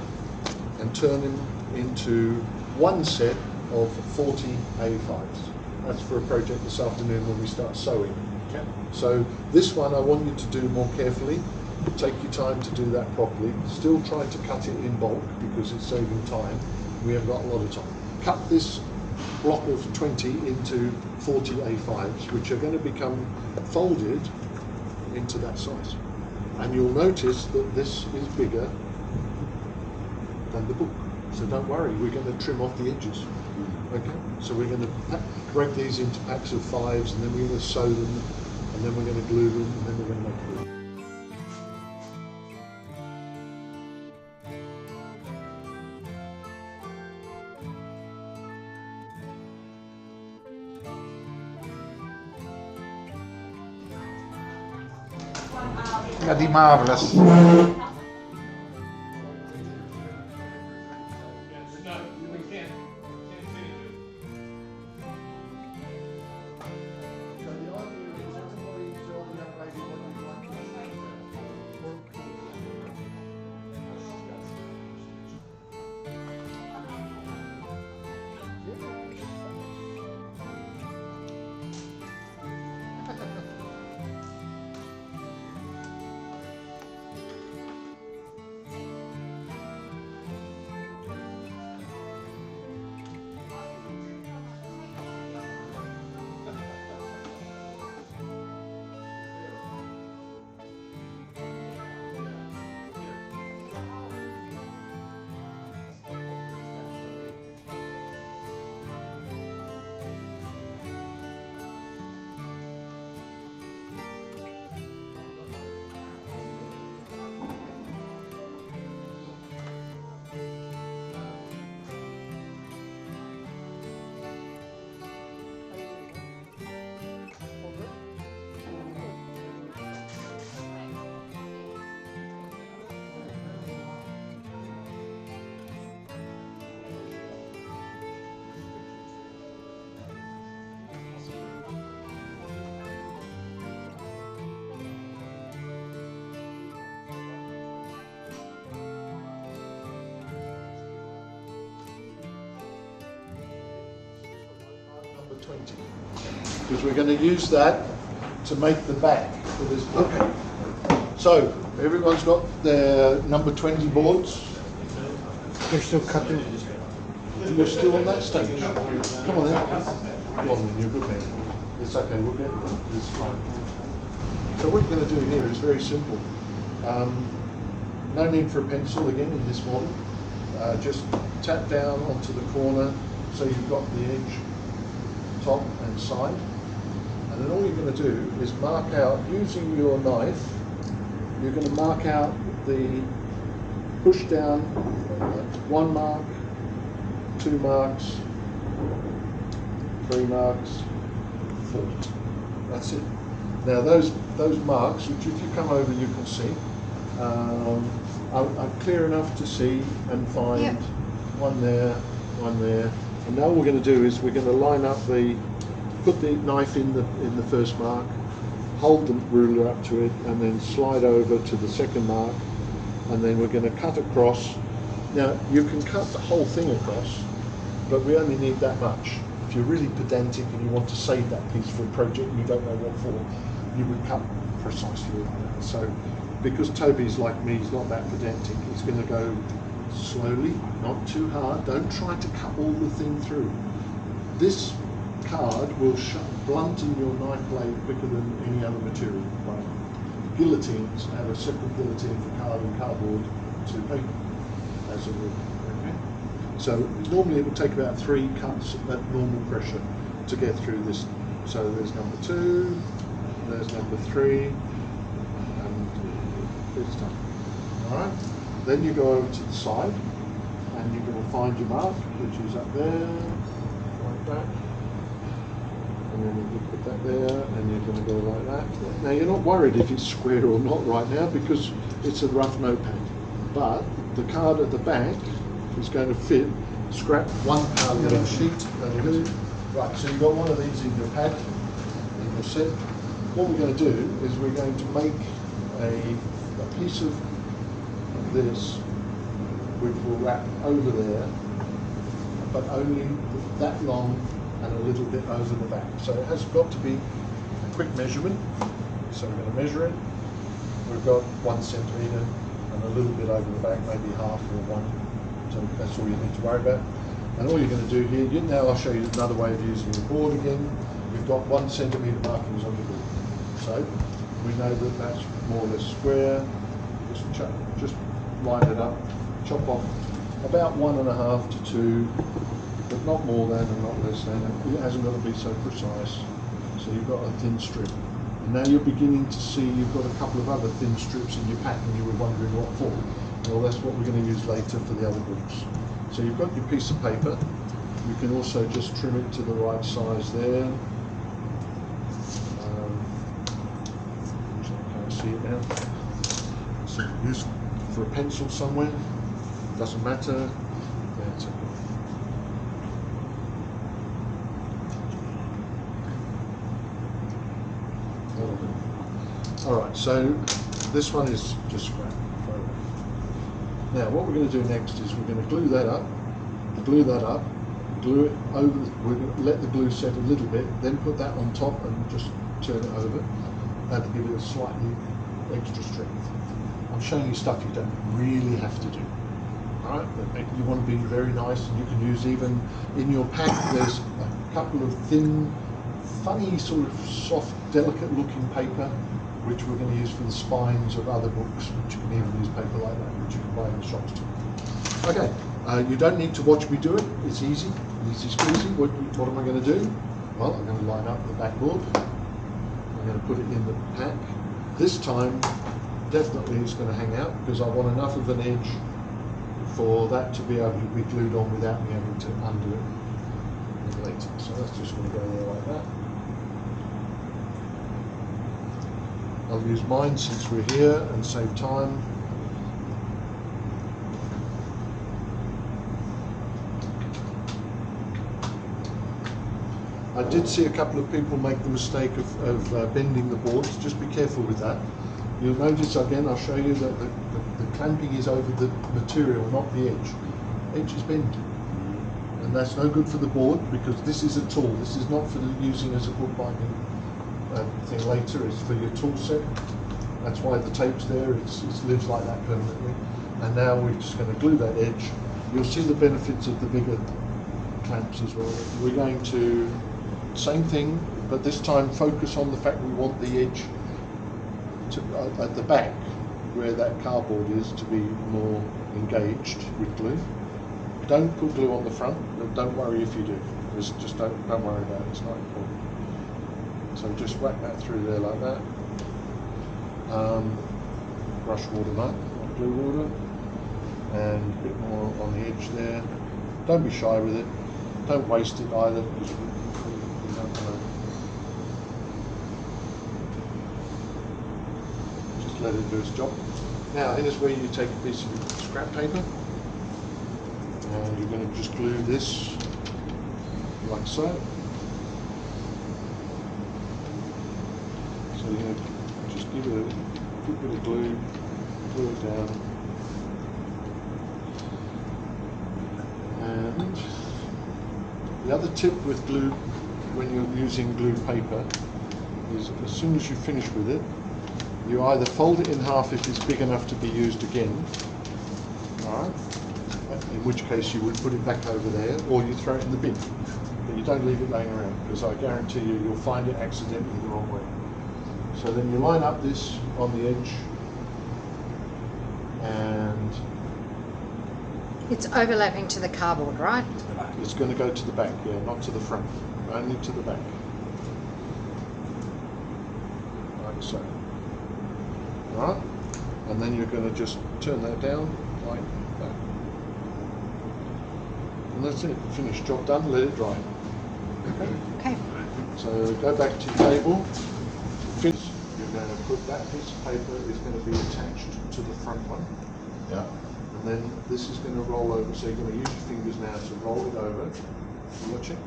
and turn them into one set of 40 A5s. That's for a project this afternoon when we start sewing. Okay. So this one I want you to do more carefully. Take your time to do that properly. Still try to cut it in bulk because it's saving time. We haven't got a lot of time. Cut this block of 20 into 40 A5s, which are going to become folded into that size. And you'll notice that this is bigger than the book. So don't worry, we're going to trim off the edges. Okay, so we're going to break these into packs of 5s, and then we're going to sew them, and then we're going to glue them, and then we're going to make a book. Yeah, die marvelous. 20, because we're going to use that to make the back for this book. So everyone's got their number 20 boards. They're still cutting. You're still on that stage. Come on then. Come on then, you're a good man. It's okay, we'll get this fine. So what we're going to do here is very simple. No need for a pencil again in this model. Just tap down onto the corner so you've got the edge, top and side. And then all you're going to do is mark out, using your knife, you're going to mark out the push down, 1 mark, 2 marks, 3 marks, 4. That's it. Now those marks, which if you come over you can see, are clear enough to see and find one there, and now what we're going to do is we're going to line up put the knife in the first mark, hold the ruler up to it, and then slide over to the second mark, and then we're going to cut across. Now you can cut the whole thing across, but we only need that much. If you're really pedantic and you want to save that piece for a project and you don't know what for, you would cut precisely like that. So because Toby's like me, he's not that pedantic, he's going to go slowly, not too hard. Don't try to cut all the thing through. This card will blunt in your knife blade quicker than any other material. Right? Guillotines have a separate guillotine for card and cardboard to paper, as a rule. Okay? So normally it would take about 3 cuts at normal pressure to get through this. So there's number 2, there's number 3, and it's done. All right. Then you go over to the side, and you're going to find your mark, which is up there, like that. And then you put that there, and you're going to go like that. Now you're not worried if it's square or not right now because it's a rough notepad. But the card at the back is going to fit. Scrap 1 pound yellow sheet. Right, so you've got one of these in your pad, in your set. What we're going to do is we're going to make a piece of this which will wrap over there, but only that long and a little bit over the back. So it has got to be a quick measurement. So we're going to measure it. We've got 1 centimetre and a little bit over the back, maybe half or 1. So that's all you need to worry about. And all you're going to do here, now I'll show you another way of using the board again. We've got 1 centimetre markings on the board. So we know that that's more or less square. Just line it up, chop off about 1.5 to 2, but not more than and not less than. It hasn't got to be so precise. So you've got a thin strip. And now you're beginning to see you've got a couple of other thin strips in your pack and you were wondering what for. Well, that's what we're going to use later for the other books. So you've got your piece of paper. You can also just trim it to the right size there. Can't see it now. So use for a pencil somewhere. Doesn't matter. That's it. All right, so this one is just scrap. Now what we're going to do next is we're going to glue that up, glue it over, we're going to let the glue set a little bit, then put that on top and just turn it over, and to give it a slightly extra strength. I'm showing you stuff you don't really have to do. All right, but you want to be very nice, and you can use even in your pack, there's a couple of thin, funny sort of soft, delicate looking paper which we're going to use for the spines of other books, which you can even use paper like that, which you can buy in the shops too. Okay, you don't need to watch me do it, it's easy squeezy. What am I going to do? Well, I'm going to line up the backboard, I'm going to put it in the pack. This time, definitely it's going to hang out because I want enough of an edge for that to be able to be glued on without me having to undo it later. So that's just going to go there like that. I'll use mine since we're here and save time. I did see a couple of people make the mistake of bending the boards. Just be careful with that. You'll notice again, I'll show you that the clamping is over the material, not the edge. Edge is bent. And and that's no good for the board because this is a tool. This is not for using as a bookbinding thing later. It's for your tool set. That's why the tape's there. It lives like that permanently. And now we're just going to glue that edge. You'll see the benefits of the bigger clamps as well. We're going to, same thing, but this time focus on the fact we want the edge to, at the back, where that cardboard is, to be more engaged with glue. Don't put glue on the front, but don't worry if you do. Just don't worry about it, it's not important. So just whack that through there like that. Brush water not glue water. And a bit more on the edge there. Don't be shy with it. Don't waste it either, because we don't want to. Just let it do its job. Now here's where you take a piece of scrap paper and you're going to just glue this like so. So you're going to just give it a good bit of glue, glue it down. And the other tip with glue, when you're using glue paper, is as soon as you finish with it, you either fold it in half if it's big enough to be used again, alright, in which case you would put it back over there, or you throw it in the bin. But you don't leave it laying around, because I guarantee you'll find it accidentally the wrong way. So then you line up this on the edge, and It's overlapping to the cardboard, right? it's going to go to the back, yeah, not to the front, only to the back. Like so. Alright? And then you're going to just turn that down like that. And that's it, finished, job done, let it dry. Okay. So go back to your table, finish. You're going to put that piece of paper is going to be attached to the front one. Yeah. And then this is going to roll over, so you're going to use your fingers now to roll it over. You watch it?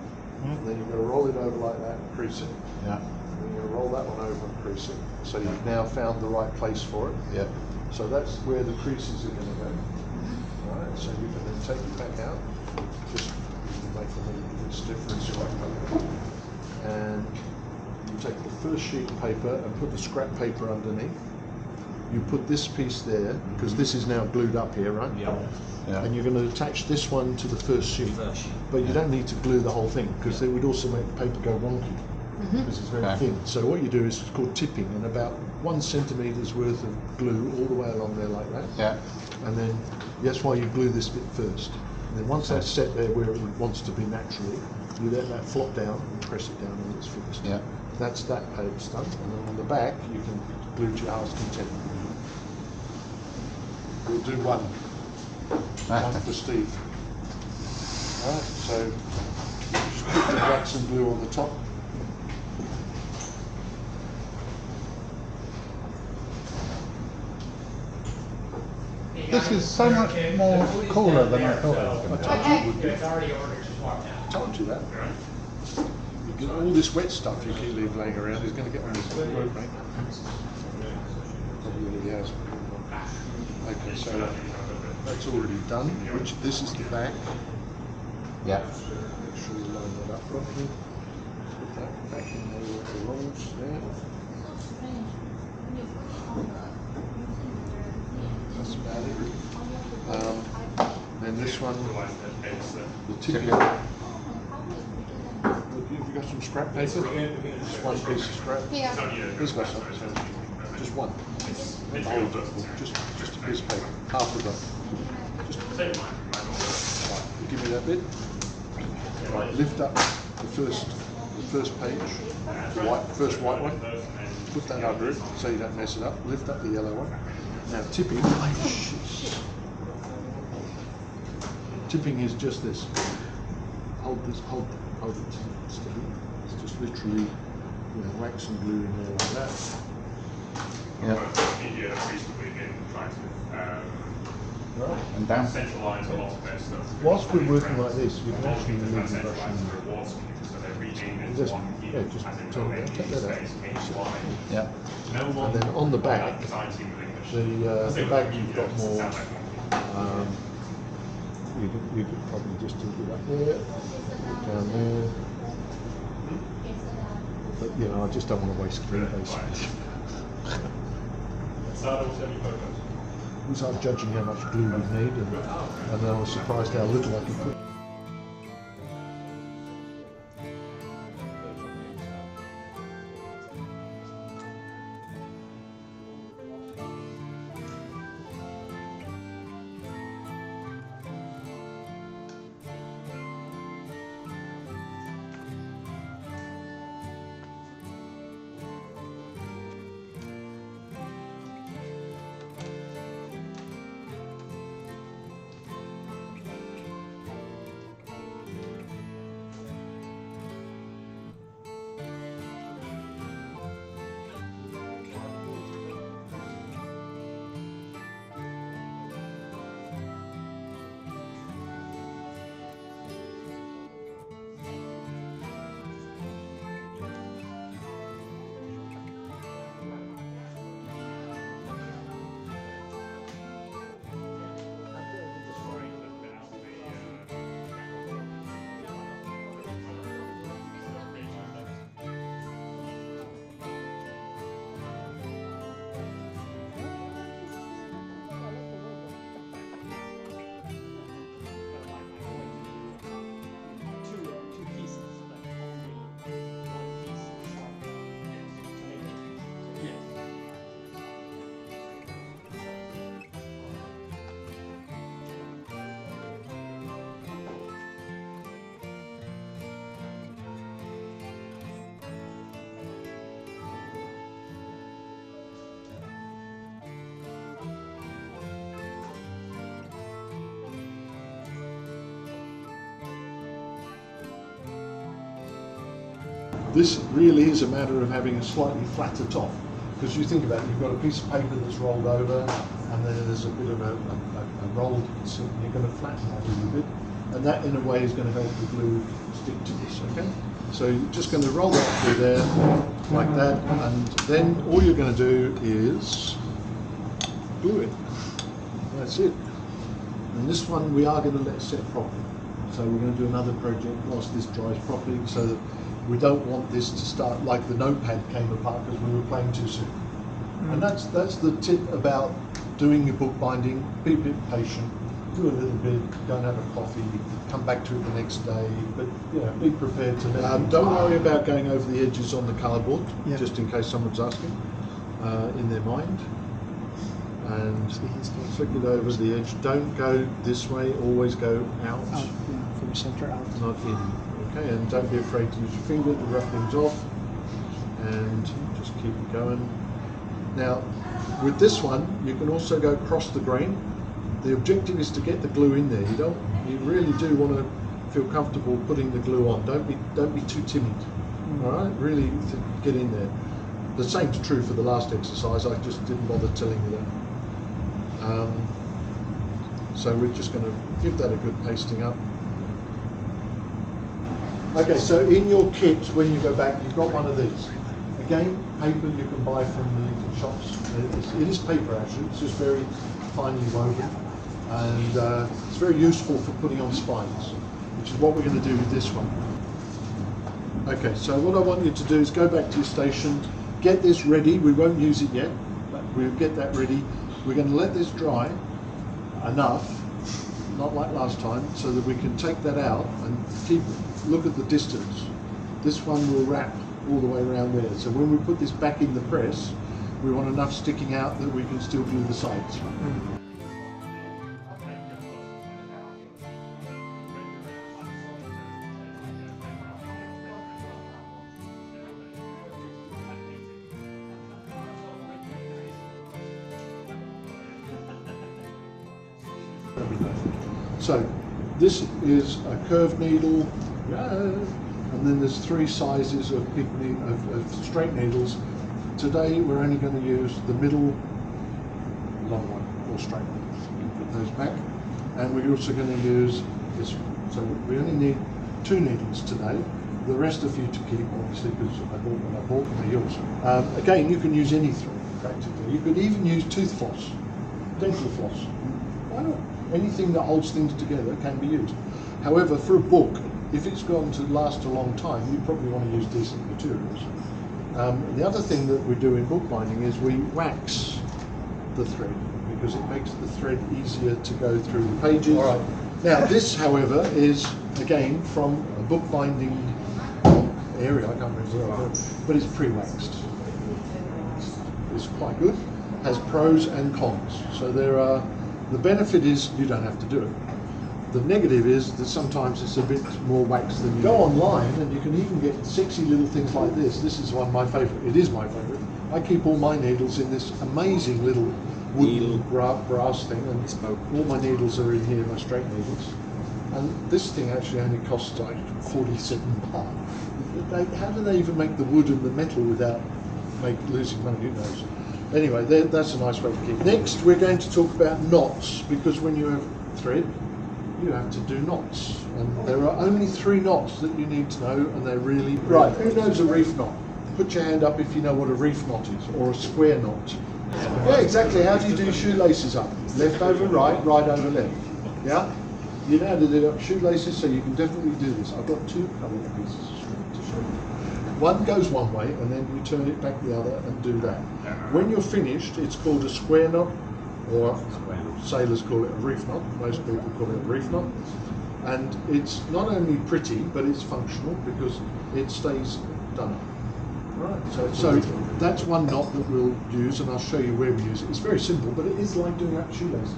And then you're going to roll it over like that and crease it. Yeah. And then you're going to roll that one over and crease it. So you've now found the right place for it. Yeah. So that's where the creases are going to go. Alright, so you can then take it back out. Just make a little bit difference like that. And you take the first sheet of paper and put the scrap paper underneath. You put this piece there, because this is now glued up here, right? Yeah. Yeah. And you're going to attach this one to the first sheet. But you don't need to glue the whole thing, because it would also make the paper go wonky, because it's very thin. So what you do is it's called tipping, and about 1 centimetre's worth of glue all the way along there like that. Yeah. And then that's why you glue this bit first. And then once that's set there where it wants to be naturally, you let that flop down and press it down and it's fixed. Yeah. That's that paper done. And then on the back you can glue to your heart's content. We'll do one. One for Steve. Alright, so you just put the wax and glue on the top. This is so much more cooler than I thought it was going to be. I told you it would be. It's already ordered, just walked out. I told you that. You get all this wet stuff you keep leaving laying around is going to get on this road, mate. Probably already has. Okay, so that's already done. Which this is the back. Yeah. Make sure you line that up properly. Put that back in there where it belongs. There. That's about it. Then this one, the tipping. Have you got some scrap paper? Just one piece of scrap. Here. Here's got some. Just one. Not the whole book, just a piece of paper. Half of that. Just right, you give me that bit. Right, lift up the first page, the first white one. Put that under it so you don't mess it up. Lift up the yellow one. Now tipping. Tipping is just this. Hold this. Hold it steady. It's just literally, wax and glue in there like that. Yeah, recently been trying to Right. And down. centralise a lot of their stuff. Whilst we're working like this, you can actually move the brush Centralise in. the rewards scheme, so they're renaming Just, one yeah, key just as in turn no that, take that out. HY. Yeah. No one And then on the back, design team with English. the back you've got more you could probably just do it up there, down there. But you know, I just don't want to waste glue basically. So I was judging how much glue we need, and I was surprised how little I could put. This really is a matter of having a slightly flatter top, because you think about it, you've got a piece of paper that's rolled over, and then there's a bit of a rolled, so you're going to flatten that a little bit, and that in a way is going to help the glue stick to this, okay? So you're just going to roll that through there, like that, and then all you're going to do is glue it. That's it. And this one we are going to let set properly. So we're going to do another project whilst this dries properly, so that we don't want this to start like the notepad came apart because we were playing too soon. And that's the tip about doing your bookbinding. Be a bit patient, do a little bit, go and have a coffee, come back to it the next day, but you know, be prepared to don't worry about going over the edges on the cardboard, just in case someone's asking, in their mind. And flick it over the edge. Don't go this way, always go out. From center out. Not in. Okay, and don't be afraid to use your finger to rub things off, and just keep it going. Now, with this one, you can also go across the grain. The objective is to get the glue in there. You really do want to feel comfortable putting the glue on. Don't be too timid. All right, really to get in there. The same's true for the last exercise. I just didn't bother telling you that. So we're just going to give that a good pasting up. Okay, so in your kit, when you go back, you've got one of these. Again, paper you can buy from the shops. It is paper actually, it's just very finely woven. And it's very useful for putting on spines, which is what we're going to do with this one. Okay, so what I want you to do is go back to your station, get this ready. We won't use it yet, but we'll get that ready. We're going to let this dry enough, not like last time, so that we can take that out and look at the distance. This one will wrap all the way around there. So when we put this back in the press, we want enough sticking out that we can still glue the sides. So this is a curved needle, and then there's 3 sizes of of straight needles. Today we're only going to use the middle long one, or straight one. So we put those back, and we're also going to use this one. So we only need 2 needles today. The rest of you to keep, obviously, because I bought what I bought and they're yours. Again, you can use any thread practically. You could even use tooth floss, dental floss. Why not? Anything that holds things together can be used. However, for a book, if it's going to last a long time, you probably want to use decent materials. The other thing that we do in bookbinding is we wax the thread because it makes the thread easier to go through the pages. All right. Now this, however, is again from a bookbinding area, I can't remember, but it's pre-waxed. It's quite good, has pros and cons. So there are, the benefit is you don't have to do it. The negative is that sometimes it's a bit more wax than you go online, and you can even get sexy little things like this. This is one of my favourite. It is my favourite. I keep all my needles in this amazing little wooden brass thing, and all my needles are in here, my straight needles. And this thing actually only costs like 47 baht. How do they even make the wood and the metal without losing money? Who knows? Anyway, that's a nice way to keep. Next, we're going to talk about knots, because when you have thread, you have to do knots, and there are only 3 knots that you need to know, and they're really right. Who knows a reef knot? Put your hand up if you know what a reef knot is, or a square knot. Yeah, exactly. How do you do shoelaces up? Left over right, right over left. Yeah? You know how to do shoelaces, so you can definitely do this. I've got 2 coloured pieces of string to show you. One goes one way, and then you turn it back the other and do that. When you're finished, it's called a square knot, or sailors call it a reef knot. Most people call it a reef knot. And it's not only pretty, but it's functional because it stays done up. Right. So that's one knot that we'll use, and I'll show you where we use it. It's very simple, but it is like doing up shoelaces.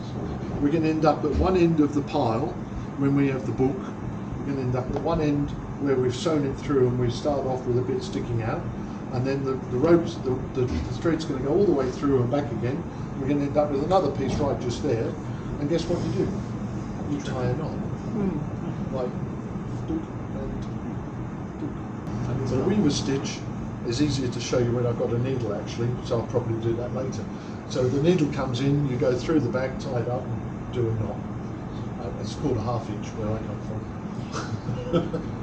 We're going to end up at one end of the pile when we have the book. We're going to end up at one end where we've sewn it through, and we start off with a bit sticking out, and then the ropes, the thread's going to go all the way through and back again. We're going to end up with another piece right just there, and guess what you do? You tie a knot. Like dook and dook. The weaver stitch is easier to show you when I've got a needle actually, so I'll probably do that later. So the needle comes in, you go through the back, tie it up, and do a knot. It's called a half inch where I come from.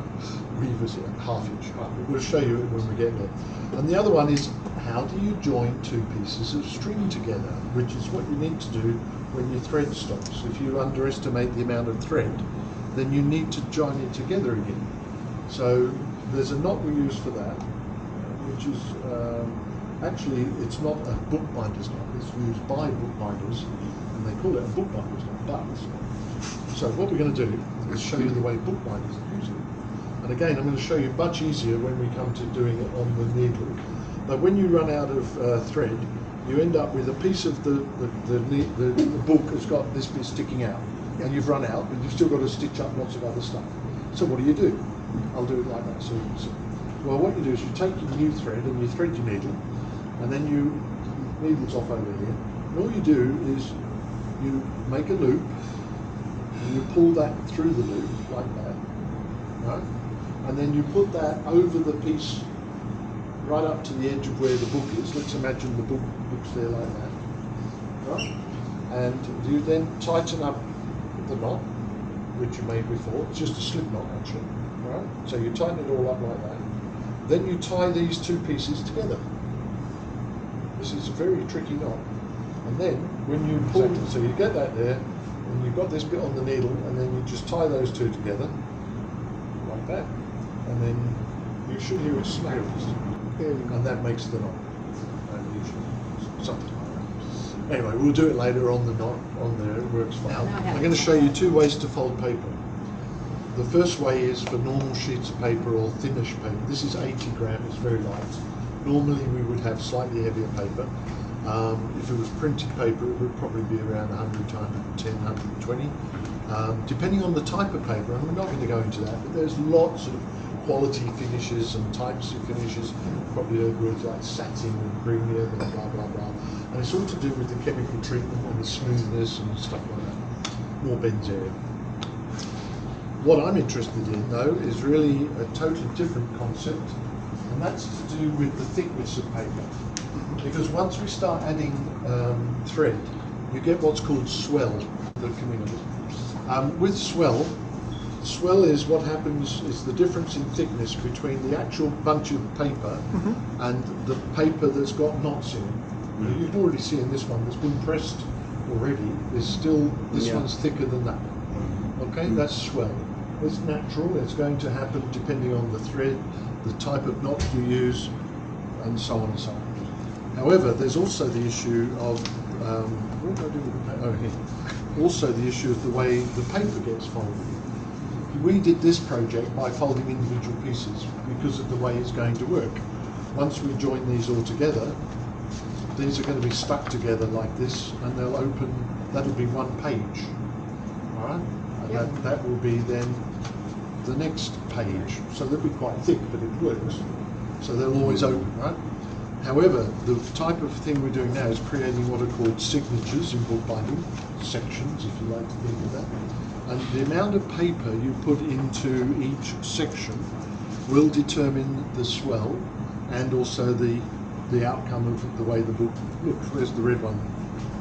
Weavers, yeah, half inch. We'll show you it when we get there. And the other one is, how do you join 2 pieces of string together, which is what you need to do when your thread stops. If you underestimate the amount of thread, then you need to join it together again. So there's a knot we use for that, which is actually, it's not a bookbinder's knot. It's used by bookbinders, and they call it a bookbinder's knot, but it's not. So what we're going to do is show you the way bookbinders use it. And again, I'm going to show you much easier when we come to doing it on the needle. But when you run out of thread, you end up with a piece of the book has got this bit sticking out, and you've run out, but you've still got to stitch up lots of other stuff. So what do? I'll do it like that so you can see. Well, what you do is you take your new thread and you thread your needle, and then needle's off over here. And all you do is you make a loop, and you pull that through the loop like that, right? And then you put that over the piece right up to the edge of where the book is. Let's imagine the book's there like that, right? And you then tighten up the knot, which you made before. It's just a slip knot actually, right? So you tighten it all up like that. Then you tie these 2 pieces together. This is a very tricky knot. And then when you pull, so you get that there, and you've got this bit on the needle, and then you just tie those 2 together, like that. And then you should hear it snap, and that makes the knot. Something like that. Anyway, we'll do it later on the knot, on there, it works fine. I'm going to show you 2 ways to fold paper. The first way is for normal sheets of paper or thinnish paper. This is 80 gram, it's very light. Normally we would have slightly heavier paper. If it was printed paper, it would probably be around 100 to 110, 120. Depending on the type of paper, and we're not going to go into that, but there's lots of quality finishes and types of finishes. You've probably heard words like satin and premium and blah, blah, blah. And it's all to do with the chemical treatment and the smoothness and stuff like that. More benzene. What I'm interested in, though, is really a totally different concept, and that's to do with the thickness of paper. Because once we start adding thread, you get what's called swell. With swell is what happens is the difference in thickness between the actual bunch of paper and the paper that's got knots in it. You can already see in this one that's been pressed already is still, this Yeah. one's thicker than that. Okay, that's swell. It's natural, it's going to happen depending on the thread, the type of knot you use, and so on and so on. However, there's also the issue of, what did I do with the paper? Oh, here. Also the issue of the way the paper gets folded. We did this project by folding individual pieces because of the way it's going to work. Once we join these all together, these are going to be stuck together like this, and they'll open, that'll be one page. All right? And that will be then the next page. So they'll be quite thick, but it works. So they'll always open, right? However, the type of thing we're doing now is creating what are called signatures in bookbinding, sections, if you like to think of that. And the amount of paper you put into each section will determine the swell and also the outcome of the way the book looks. Where's the red one?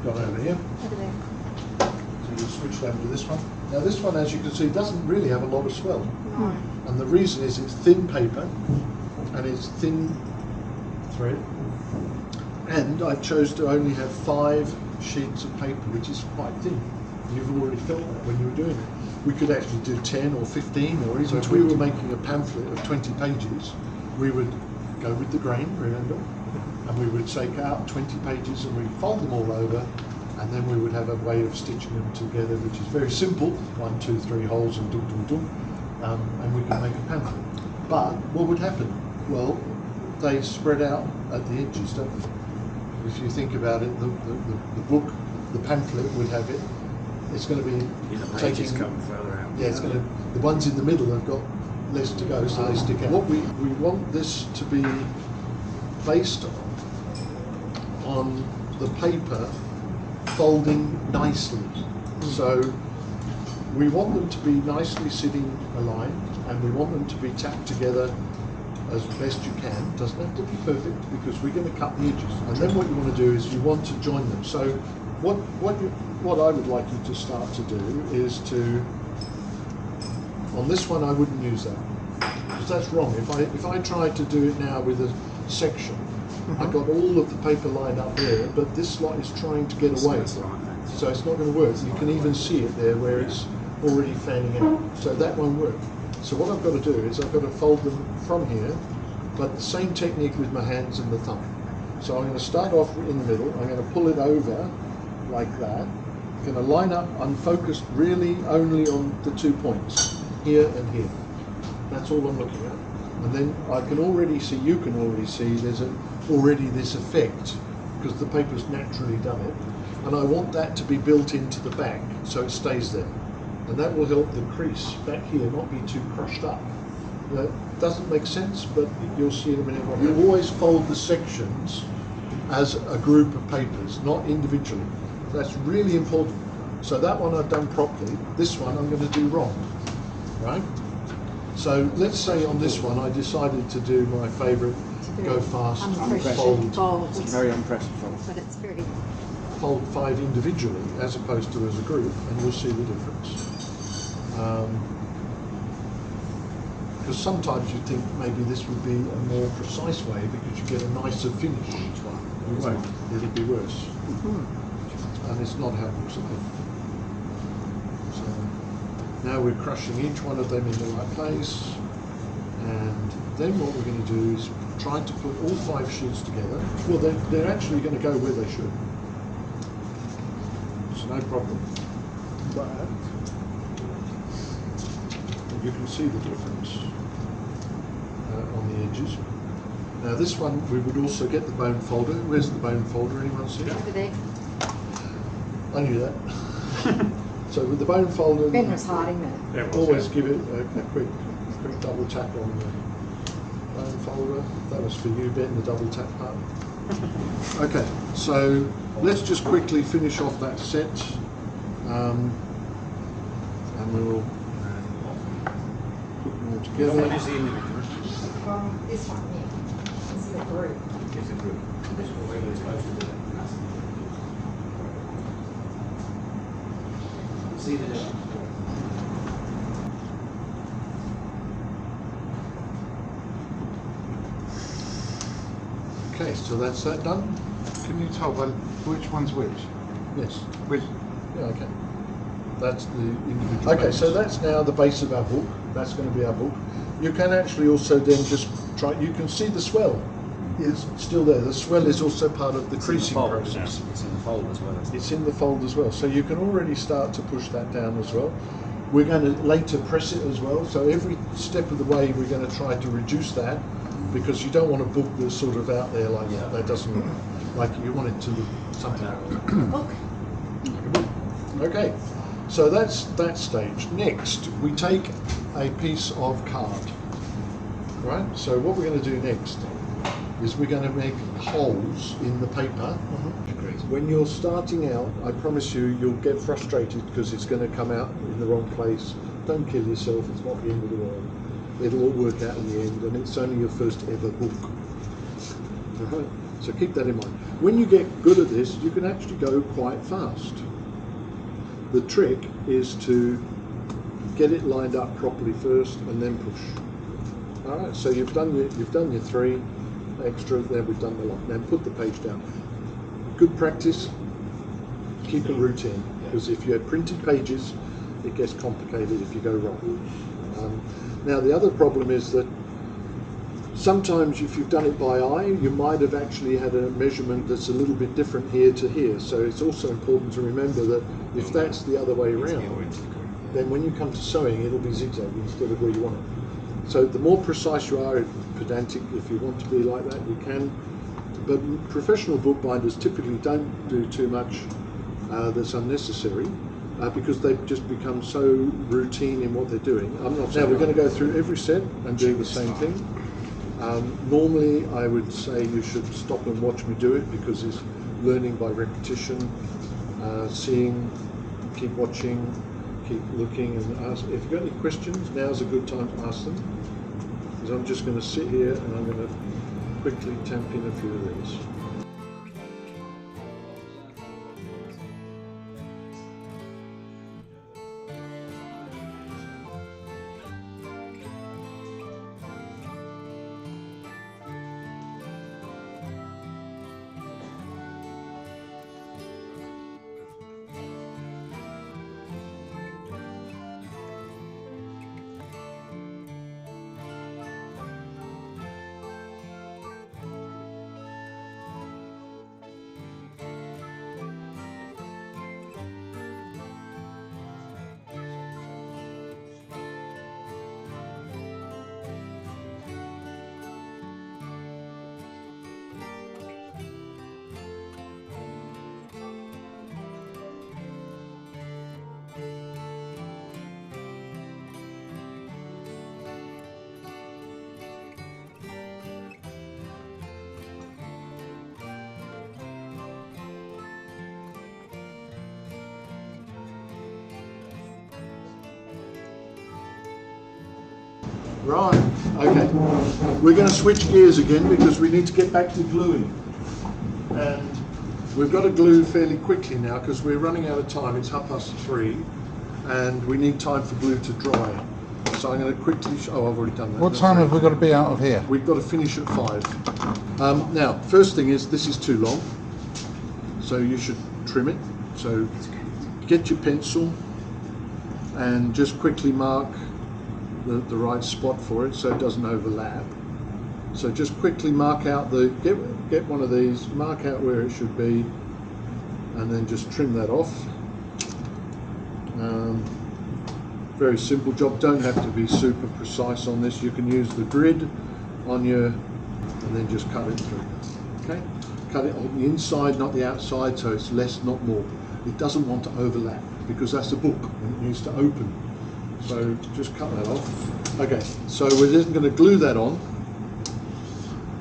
Got over here. Over there. So you switched over to this one. Now this one, as you can see, doesn't really have a lot of swell. No. And the reason is it's thin paper and it's thin thread. And I chose to only have 5 sheets of paper, which is quite thin. You've already felt that when you were doing it. We could actually do 10 or 15 or even if we were making a pamphlet of 20 pages, we would go with the grain, remember? And we would take out 20 pages and we'd fold them all over, and then we would have a way of stitching them together, which is very simple. 1, 2, 3 holes and dum dum dum. And we could make a pamphlet. But what would happen? Well, they spread out at the edges, don't they? If you think about it, the book, the pamphlet would have it. It's going to be The pages come further out. yeah, it's going to. The ones in the middle have got less to go, so they stick out. What we want this to be based on the paper folding nicely. So we want them to be nicely sitting aligned, and we want them to be tacked together as best you can. Doesn't have to be perfect because we're going to cut the edges. And then what you want to do is you want to join them. So what I would like you to start to do is to, on this one I wouldn't use that because that's wrong. If I tried to do it now with a section, I got all of the paper lined up there, but this lot is trying to get away. So it's not going to work. You can even see it there where it's already fanning out. So that won't work. So what I've got to do is I've got to fold them from here, but the same technique with my hands and the thumb. So I'm going to start off in the middle. I'm going to pull it over like that. I'm going to line up. I'm focused really only on the 2 points, here and here. That's all I'm looking at. And then I can already see, you can already see, there's already this effect because the paper's naturally done it. And I want that to be built into the back so it stays there. And that will help the crease back here not be too crushed up. That doesn't make sense, but you'll see in a minute. You always fold the sections as a group of papers, not individually. That's really important. So that one I've done properly. This one I'm going to do wrong, right? So let's say on this one I decided to do my favourite go fast fold. It's very unpressed fold. But it's very... Fold 5 individually as opposed to as a group, and you'll see the difference. Because sometimes you think maybe this would be a more precise way because you get a nicer finish each one. You won't. It'll be worse. And it's not how books are made. So now we're crushing each one of them in the right place, and then what we're going to do is try to put all 5 sheets together. Well, they're actually going to go where they should. So no problem. But you can see the difference on the edges. Now this one we would also get the bone folder. Where's the bone folder? Anyone see it? Over there. I knew that. So with the bone folder, Ben was hiding that. always give it a quick double tap on the bone folder. That was for you, Ben, the double tap part. Okay, so let's just quickly finish off that set, and we will put them all together. What is the individual? From this one here. This is the group. It's a group. This is what we're supposed to do. See the difference. Okay, so that's that done. Can you tell by which one's which? Yes. With Yeah, okay. That's the individual. Okay, so that's now the base of our book. That's going to be our book. You can actually also then just try, you can see the swell is still there. The swell is also part of the creasing process. It's in the fold as well. It's in the fold as well. So you can already start to push that down as well. We're going to later press it as well. So every step of the way we're going to try to reduce that, because you don't want a book that's sort of out there like that doesn't look like you want it to look something like that. Okay, so that's that stage. Next, we take a piece of card, right? So what we're going to do next is we're going to make holes in the paper. When you're starting out, I promise you, you'll get frustrated because it's going to come out in the wrong place. Don't kill yourself, it's not the end of the world. It'll all work out in the end, and it's only your first ever book. Right? So keep that in mind. When you get good at this, you can actually go quite fast. The trick is to get it lined up properly first and then push. All right, so you've done your 3 extra, then we've done the lot. Then put the page down. Good practice, keep a routine, because if you have printed pages, it gets complicated if you go wrong. Now the other problem is that sometimes if you've done it by eye, you might have actually had a measurement that's a little bit different here to here. So it's also important to remember that if that's the other way around, then when you come to sewing, it'll be zigzag instead of where you want it. So the more precise you are, pedantic, if you want to be like that, you can. But professional bookbinders typically don't do too much that's unnecessary because they've just become so routine in what they're doing. Now we're going to go through every set and do the same thing. Normally I would say you should stop and watch me do it because it's learning by repetition, seeing, keep watching, keep looking and ask. If you've got any questions, now's a good time to ask them. Because I'm just going to sit here and I'm going to quickly tamp in a few of these. Right, okay. We're going to switch gears again because we need to get back to gluing. And we've got to glue fairly quickly now because we're running out of time. It's 3:30 and we need time for glue to dry. So I'm going to quickly oh, I've already done that. What time have we got to be out of here? We've got to finish at 5. Now, first thing is this is too long. So you should trim it. So get your pencil and just quickly mark the right spot for it so it doesn't overlap. So just quickly mark out get one of these, mark out where it should be, and then just trim that off. Very simple job, don't have to be super precise on this. You can use the grid on your, and then just cut it through. Okay, cut it on the inside, not the outside, so it's less, not more. It doesn't want to overlap because that's a book and it needs to open. So just cut that off. Okay, so we're just going to glue that on,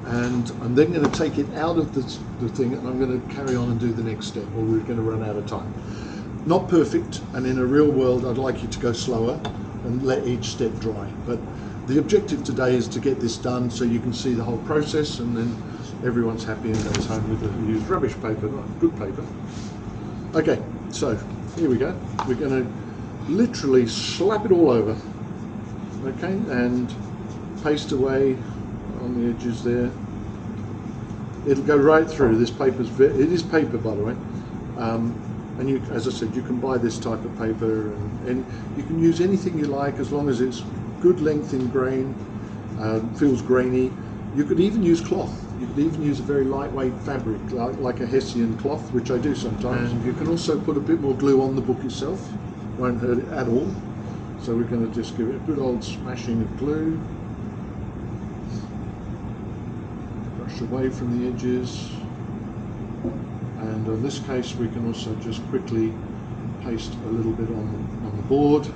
and I'm then going to take it out of the thing, and I'm going to carry on and do the next step, or we're going to run out of time. Not perfect, and in a real world I'd like you to go slower and let each step dry. But the objective today is to get this done so you can see the whole process, and then everyone's happy and goes home with a used rubbish paper, not good paper. Okay, so here we go. We're going to literally slap it all over, okay, and paste away on the edges there. It'll go right through. This paper's it is paper, by the way. And you, as I said, you can buy this type of paper, and you can use anything you like as long as it's good length in grain, feels grainy. You could even use cloth. You could even use a very lightweight fabric, like a Hessian cloth, which I do sometimes. And you can also put a bit more glue on the book itself. Won't hurt it at all. So we're going to just give it a good old smashing of glue. Brush away from the edges. And in this case, we can also just quickly paste a little bit on the board.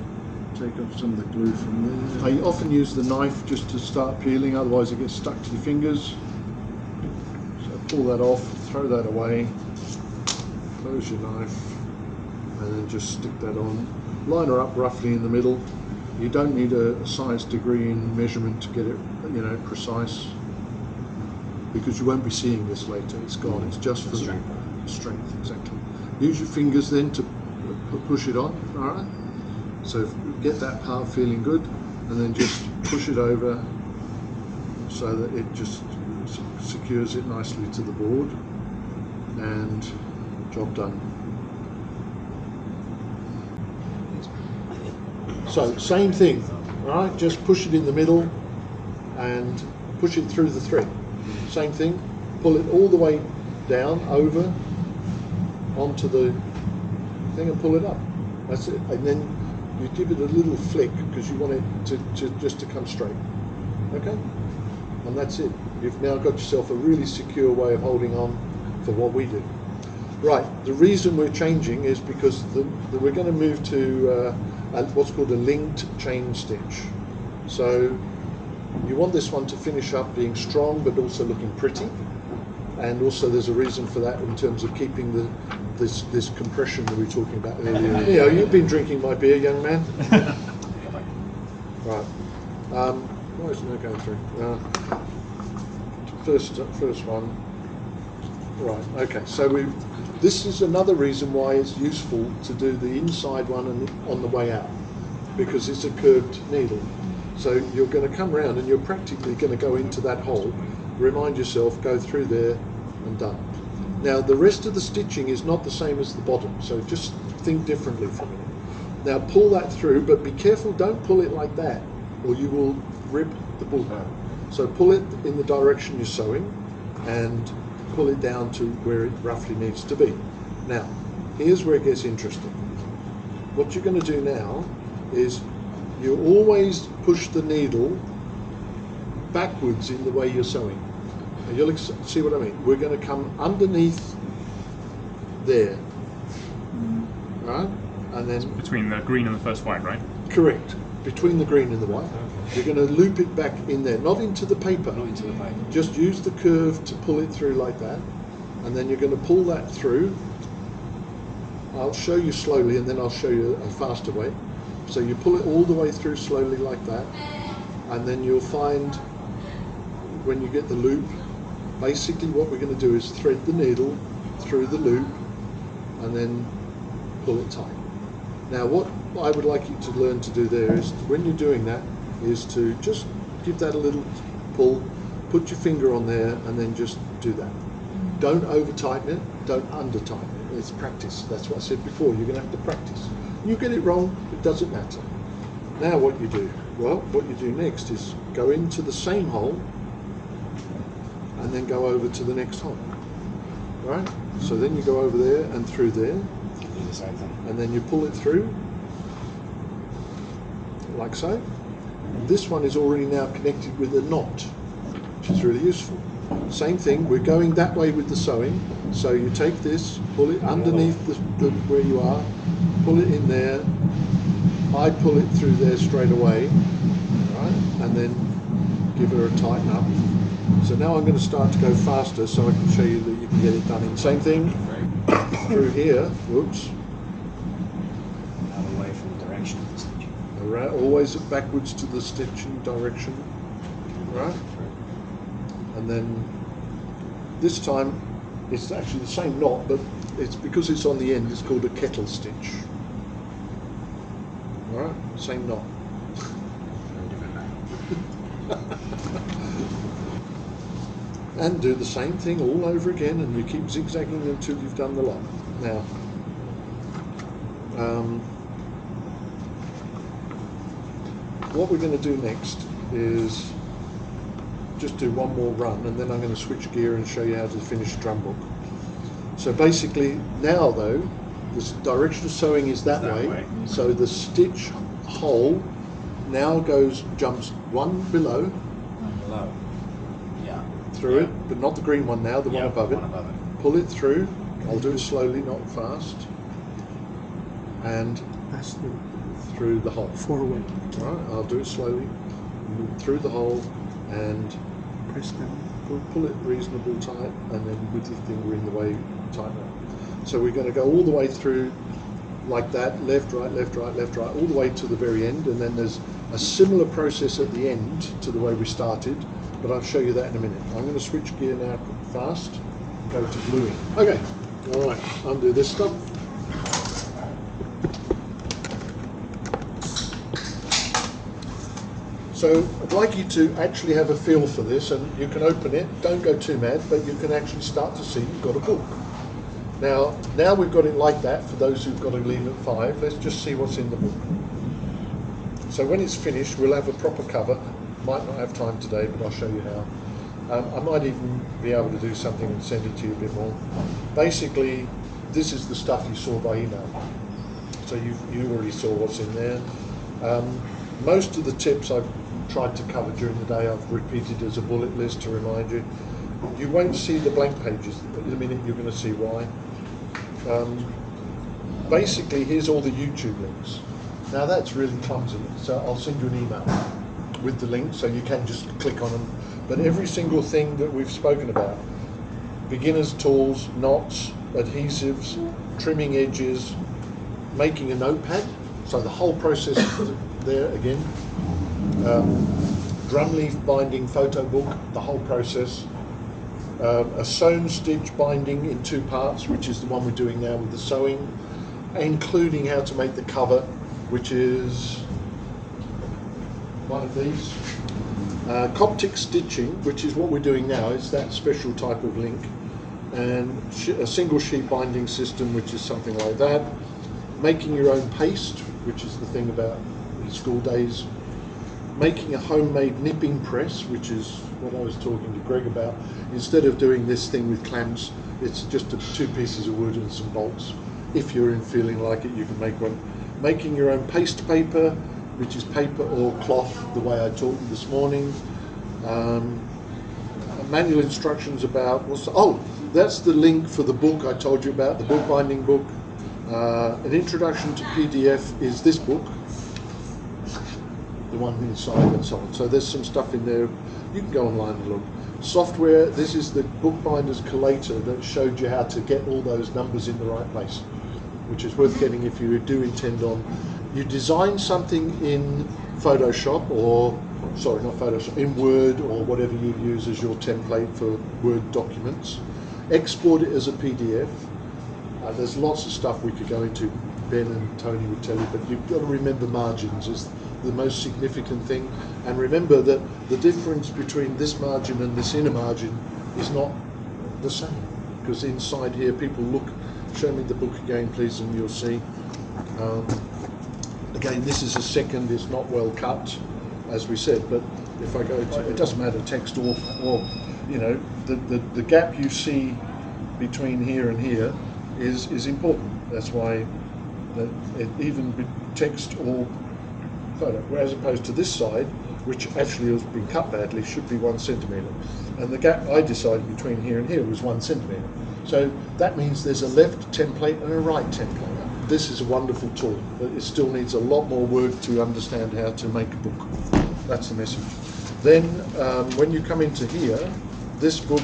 Take off some of the glue from there. I often use the knife just to start peeling, otherwise it gets stuck to your fingers. So pull that off, throw that away, close your knife, and then just stick that on. Line her up roughly in the middle. You don't need a size degree in measurement to get it, you know, precise, because you won't be seeing this later. It's gone. It's just for the strength. Exactly. Use your fingers then to push it on. All right. So get that part feeling good, and then just push it over so that it just secures it nicely to the board, and job done. So same thing, all right? Just push it in the middle and push it through the thread. Same thing, pull it all the way down over onto the thing and pull it up. That's it. And then you give it a little flick because you want it to just to come straight. Okay? And that's it. You've now got yourself a really secure way of holding on for what we do. Right, the reason we're changing is because we're going to move to what's called a linked chain stitch. So you want this one to finish up being strong but also looking pretty, and also there's a reason for that in terms of keeping this compression that we were talking about earlier. You know, you've been drinking my beer, young man. Right. Why isn't that going through? First one. Right. Okay. So this is another reason why it's useful to do the inside one on the way out, because it's a curved needle. So you're going to come round and you're practically going to go into that hole, remind yourself, go through there and done. Now the rest of the stitching is not the same as the bottom, so just think differently from it. Now pull that through, but be careful, don't pull it like that or you will rip the book. So pull it in the direction you're sewing and pull it down to where it roughly needs to be. Now, here's where it gets interesting. What you're going to do now is you always push the needle backwards in the way you're sewing. Now you'll see what I mean. We're going to come underneath there, right? And then between the green and the first white, right? Correct. Between the green and the white. You're going to loop it back in there, not into the paper. Not into the paper. Just use the curve to pull it through like that, and then you're going to pull that through. I'll show you slowly, and then I'll show you a faster way. So you pull it all the way through slowly like that, and then you'll find when you get the loop, basically what we're going to do is thread the needle through the loop and then pull it tight. Now what I would like you to learn to do there is, when you're doing that, is to just give that a little pull, put your finger on there, and then just do that. Don't over tighten it, don't under tighten it. It's practice. That's what I said before. You're going to have to practice. You get it wrong, it doesn't matter. Now what you do? Well, what you do next is go into the same hole and then go over to the next hole. Right? So then you go over there and through there, and then you pull it through like so. And this one is already now connected with a knot, which is really useful. Same thing, we're going that way with the sewing. So you take this, pull it underneath the where you are, pull it in there. I pull it through there straight away, right? And then give her a tighten up. So now I'm going to start to go faster so I can show you that you can get it done in. Same thing through here, whoops. Away from the direction of the stitching. Always backwards to the stitching direction, right? And then this time it's actually the same knot, but it's because it's on the end, it's called a kettle stitch. All right, same knot. And do the same thing all over again, and you keep zigzagging until you've done the lot. Now, What we're going to do next is just do one more run, and then I'm going to switch gear and show you how to finish a drum book. So basically now though, the direction of sewing is that way. So the stitch hole now jumps one below, through it, but not the green one now, the one above it. Pull it through. I'll do it slowly, not fast. And through the hole. Forward. All right, I'll do it slowly. Through the hole and press down. Pull it reasonably tight, and then with your finger in the way, tighten it. So we're going to go all the way through like that, left, right, left, right, left, right, all the way to the very end, and then there's a similar process at the end to the way we started, but I'll show you that in a minute. I'm going to switch gear now fast, go to gluing. Okay, all right, undo this stuff. So I'd like you to actually have a feel for this, and you can open it, don't go too mad, but you can actually start to see you've got a book. Now we've got it like that. For those who've got to leave at 5, let's just see what's in the book. So when it's finished, we'll have a proper cover. Might not have time today, but I'll show you how. I might even be able to do something and send it to you a bit more. Basically, this is the stuff you saw by email. So you already saw what's in there. Most of the tips I've tried to cover during the day, I've repeated as a bullet list to remind you. You won't see the blank pages, but in a minute you're going to see why. Basically, here's all the YouTube links. Now that's really clumsy, so I'll send you an email with the link so you can just click on them. But every single thing that we've spoken about, beginner's tools, knots, adhesives, trimming edges, making a notepad, so the whole process is there again. Drum leaf binding photo book, the whole process. A sewn stitch binding in 2 parts, which is the one we're doing now with the sewing, including how to make the cover, which is one of these. Coptic stitching, which is what we're doing now, is that special type of link, and a single sheet binding system, which is something like that. Making your own paste, which is the thing about school days. Making a homemade nipping press, which is what I was talking to Greg about. Instead of doing this thing with clamps, it's just 2 pieces of wood and some bolts. If you're feeling like it, you can make one. Making your own paste paper, which is paper or cloth, the way I taught you this morning. Manual instructions about, that's the link for the book I told you about, the bookbinding book. An introduction to PDF is this book, the one inside and so on. So there's some stuff in there. You can go online and look. Software, this is the Bookbinder's collator that showed you how to get all those numbers in the right place, which is worth getting if you do intend on. You design something in Photoshop, in Word or whatever you use as your template for Word documents. Export it as a PDF. There's lots of stuff we could go into, Ben and Tony would tell you, but you've got to remember margins is the most significant thing. And remember that the difference between this margin and this inner margin is not the same. Because inside here, people look, show me the book again, please, and you'll see. Again, this is a second, it's not well cut, as we said, but if I go to, it doesn't matter, text or you know, the gap you see between here and here is important. That's why even text or photo, as opposed to this side, which actually has been cut badly, should be 1 centimetre. And the gap I decided between here and here was 1 centimetre. So that means there's a left template and a right template. This is a wonderful tool, but it still needs a lot more work to understand how to make a book. That's the message. Then when you come into here, this book,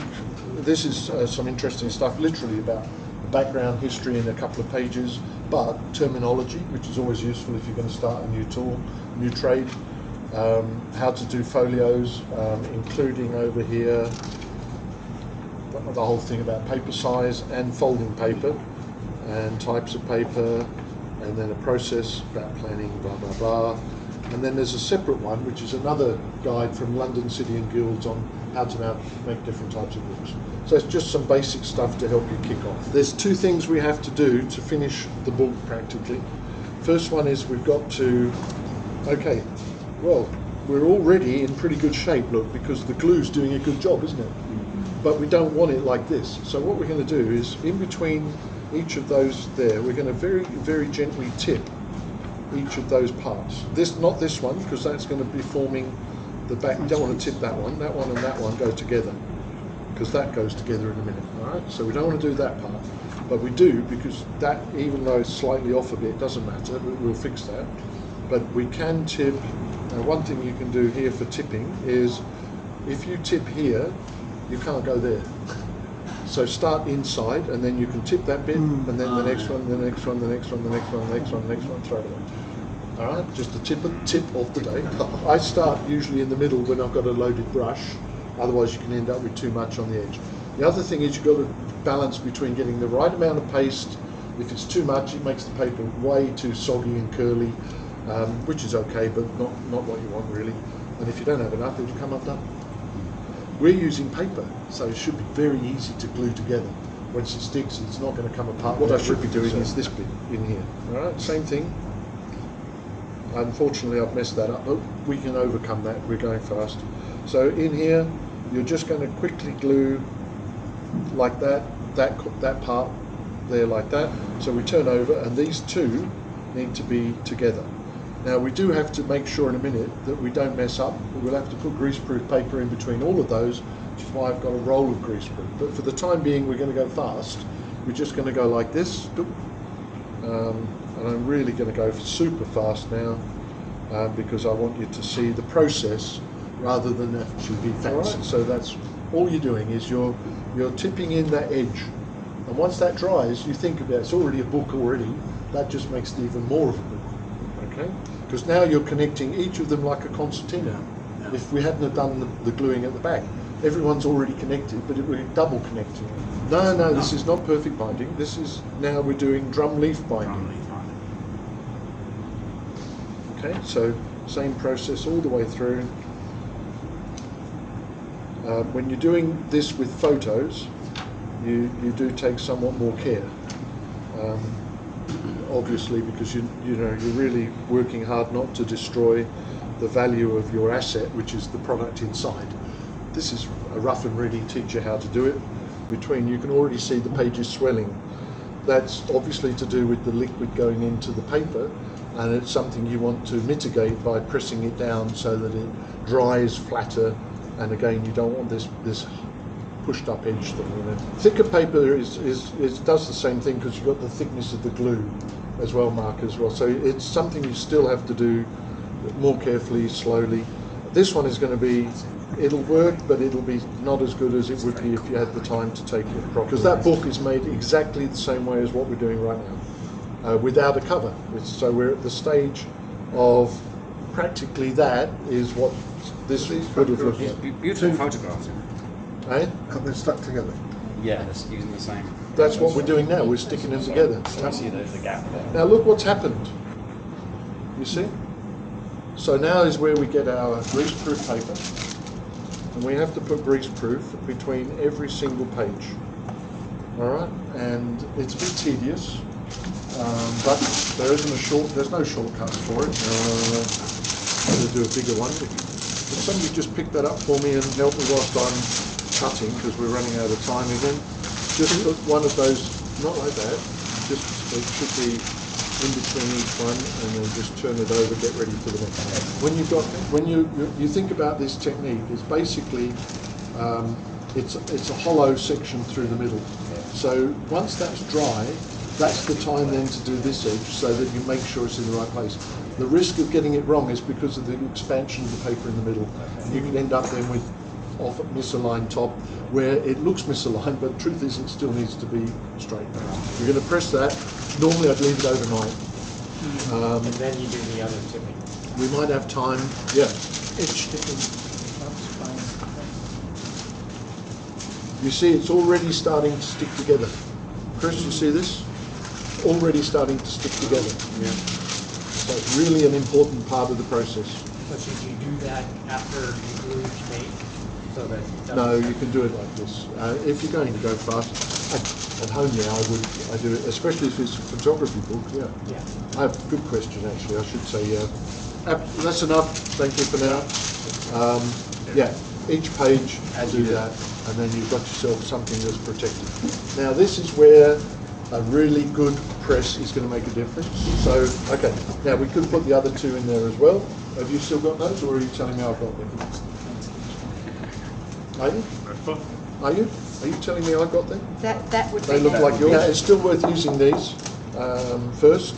this is some interesting stuff, literally about background history in a couple of pages, but terminology, which is always useful if you're going to start a new tool, new trade. How to do folios, including over here the whole thing about paper size and folding paper and types of paper, and then a process about planning, blah blah blah. And then there's a separate one, which is another guide from London City and Guilds on how to now make different types of books. So it's just some basic stuff to help you kick off. There's 2 things we have to do to finish the book practically. First one is we've got to, okay, well, we're already in pretty good shape, look, because the glue's doing a good job, isn't it? But we don't want it like this. So what we're going to do is, in between each of those there, we're going to very, very gently tip each of those parts. Not this one, because that's going to be forming the back. You don't want to tip that one and that one go together, because that goes together in a minute, all right? So we don't want to do that part, but we do, because that, even though it's slightly off a bit, doesn't matter, we'll fix that. But we can tip. Now, one thing you can do here for tipping is, if you tip here, you can't go there. So start inside, and then you can tip that bit, and then the next one, the next one, the next one, the next one, the next one, the next one, throw it away. All right, just a tip of the day. I start usually in the middle when I've got a loaded brush, otherwise you can end up with too much on the edge. The other thing is you've got to balance between getting the right amount of paste. If it's too much, it makes the paper way too soggy and curly, which is okay, but not what you want really. And if you don't have enough, it'll come undone. We're using paper, so it should be very easy to glue together. Once it sticks, it's not going to come apart. What I should be doing is this bit in here. All right, same thing. Unfortunately, I've messed that up, but we can overcome that. We're going fast. So in here, you're just going to quickly glue like that part there like that. So we turn over, and these two need to be together. Now we do have to make sure in a minute that we don't mess up. We'll have to put greaseproof paper in between all of those, which is why I've got a roll of greaseproof. But for the time being, we're going to go fast. We're just going to go like this. And I'm really going to go super fast now, because I want you to see the process rather than actually be fancy. Right. So that's all you're doing, is you're tipping in that edge. And once that dries, you think about it's already a book already. That just makes it even more of a book. Okay? Because now you're connecting each of them like a concertina. Yeah. If we hadn't have done the gluing at the back, everyone's already connected, but it would be double connecting. No, this is not perfect binding. This is, now we're doing drum leaf binding. Okay, so same process all the way through. When you're doing this with photos, you do take somewhat more care. Obviously, because you're really working hard not to destroy the value of your asset, which is the product inside. This is a rough and ready teach you how to do it. You can already see the pages swelling. That's obviously to do with the liquid going into the paper, and it's something you want to mitigate by pressing it down so that it dries flatter. And again, you don't want this pushed up edge thing. Thicker paper does the same thing, because you've got the thickness of the glue as well, Mark, as well. So it's something you still have to do more carefully, slowly. This one is going to be, it'll work, but it'll be not as good as it would be if you had the time to take it properly. Because that book is made exactly the same way as what we're doing right now, without a cover. So we're at the stage of practically that is what this would have looked like. Beautiful photographs. Eh? And they're stuck together. Yeah, just using the same. That's what we're doing now. We're sticking them together. I see the gap there. Now look what's happened. You see? So now is where we get our greaseproof paper, and we have to put greaseproof between every single page. All right, and it's a bit tedious, but there's no shortcuts for it. I'm going to do a bigger one. If somebody just pick that up for me and help me whilst I'm cutting, because we're running out of time again. Just put one of those, not like that, just it should be in between each one, and then just turn it over, get ready for the next one. When you think about this technique, it's basically it's a hollow section through the middle. So once that's dry, that's the time then to do this edge, so that you make sure it's in the right place. The risk of getting it wrong is because of the expansion of the paper in the middle. You can end up then with off a misaligned top where it looks misaligned, but the truth is it still needs to be straight. You're going to press that. Normally I'd leave it overnight. And then you do the other tipping. We might have time. Yeah. Edge tipping. That's fine. You see, it's already starting to stick together. Chris, you see this? Already starting to stick together. Yeah. So it's really an important part of the process. But should you do that after you glue each page? So that No, you can do it like this. If you're going to go fast, at home now I do it, especially if it's a photography book. Yeah. I have a good question actually. I should say. That's enough. Thank you for now. Yeah, each page do that, and then you've got yourself something that's protected. Now this is where a really good press is going to make a difference. So, okay, now we could put the other two in there as well. Have you still got those, or are you telling me I've got them? Are you? Are you? Are you telling me I got them? That would be. They look like yours. Yeah, it's still worth using these first.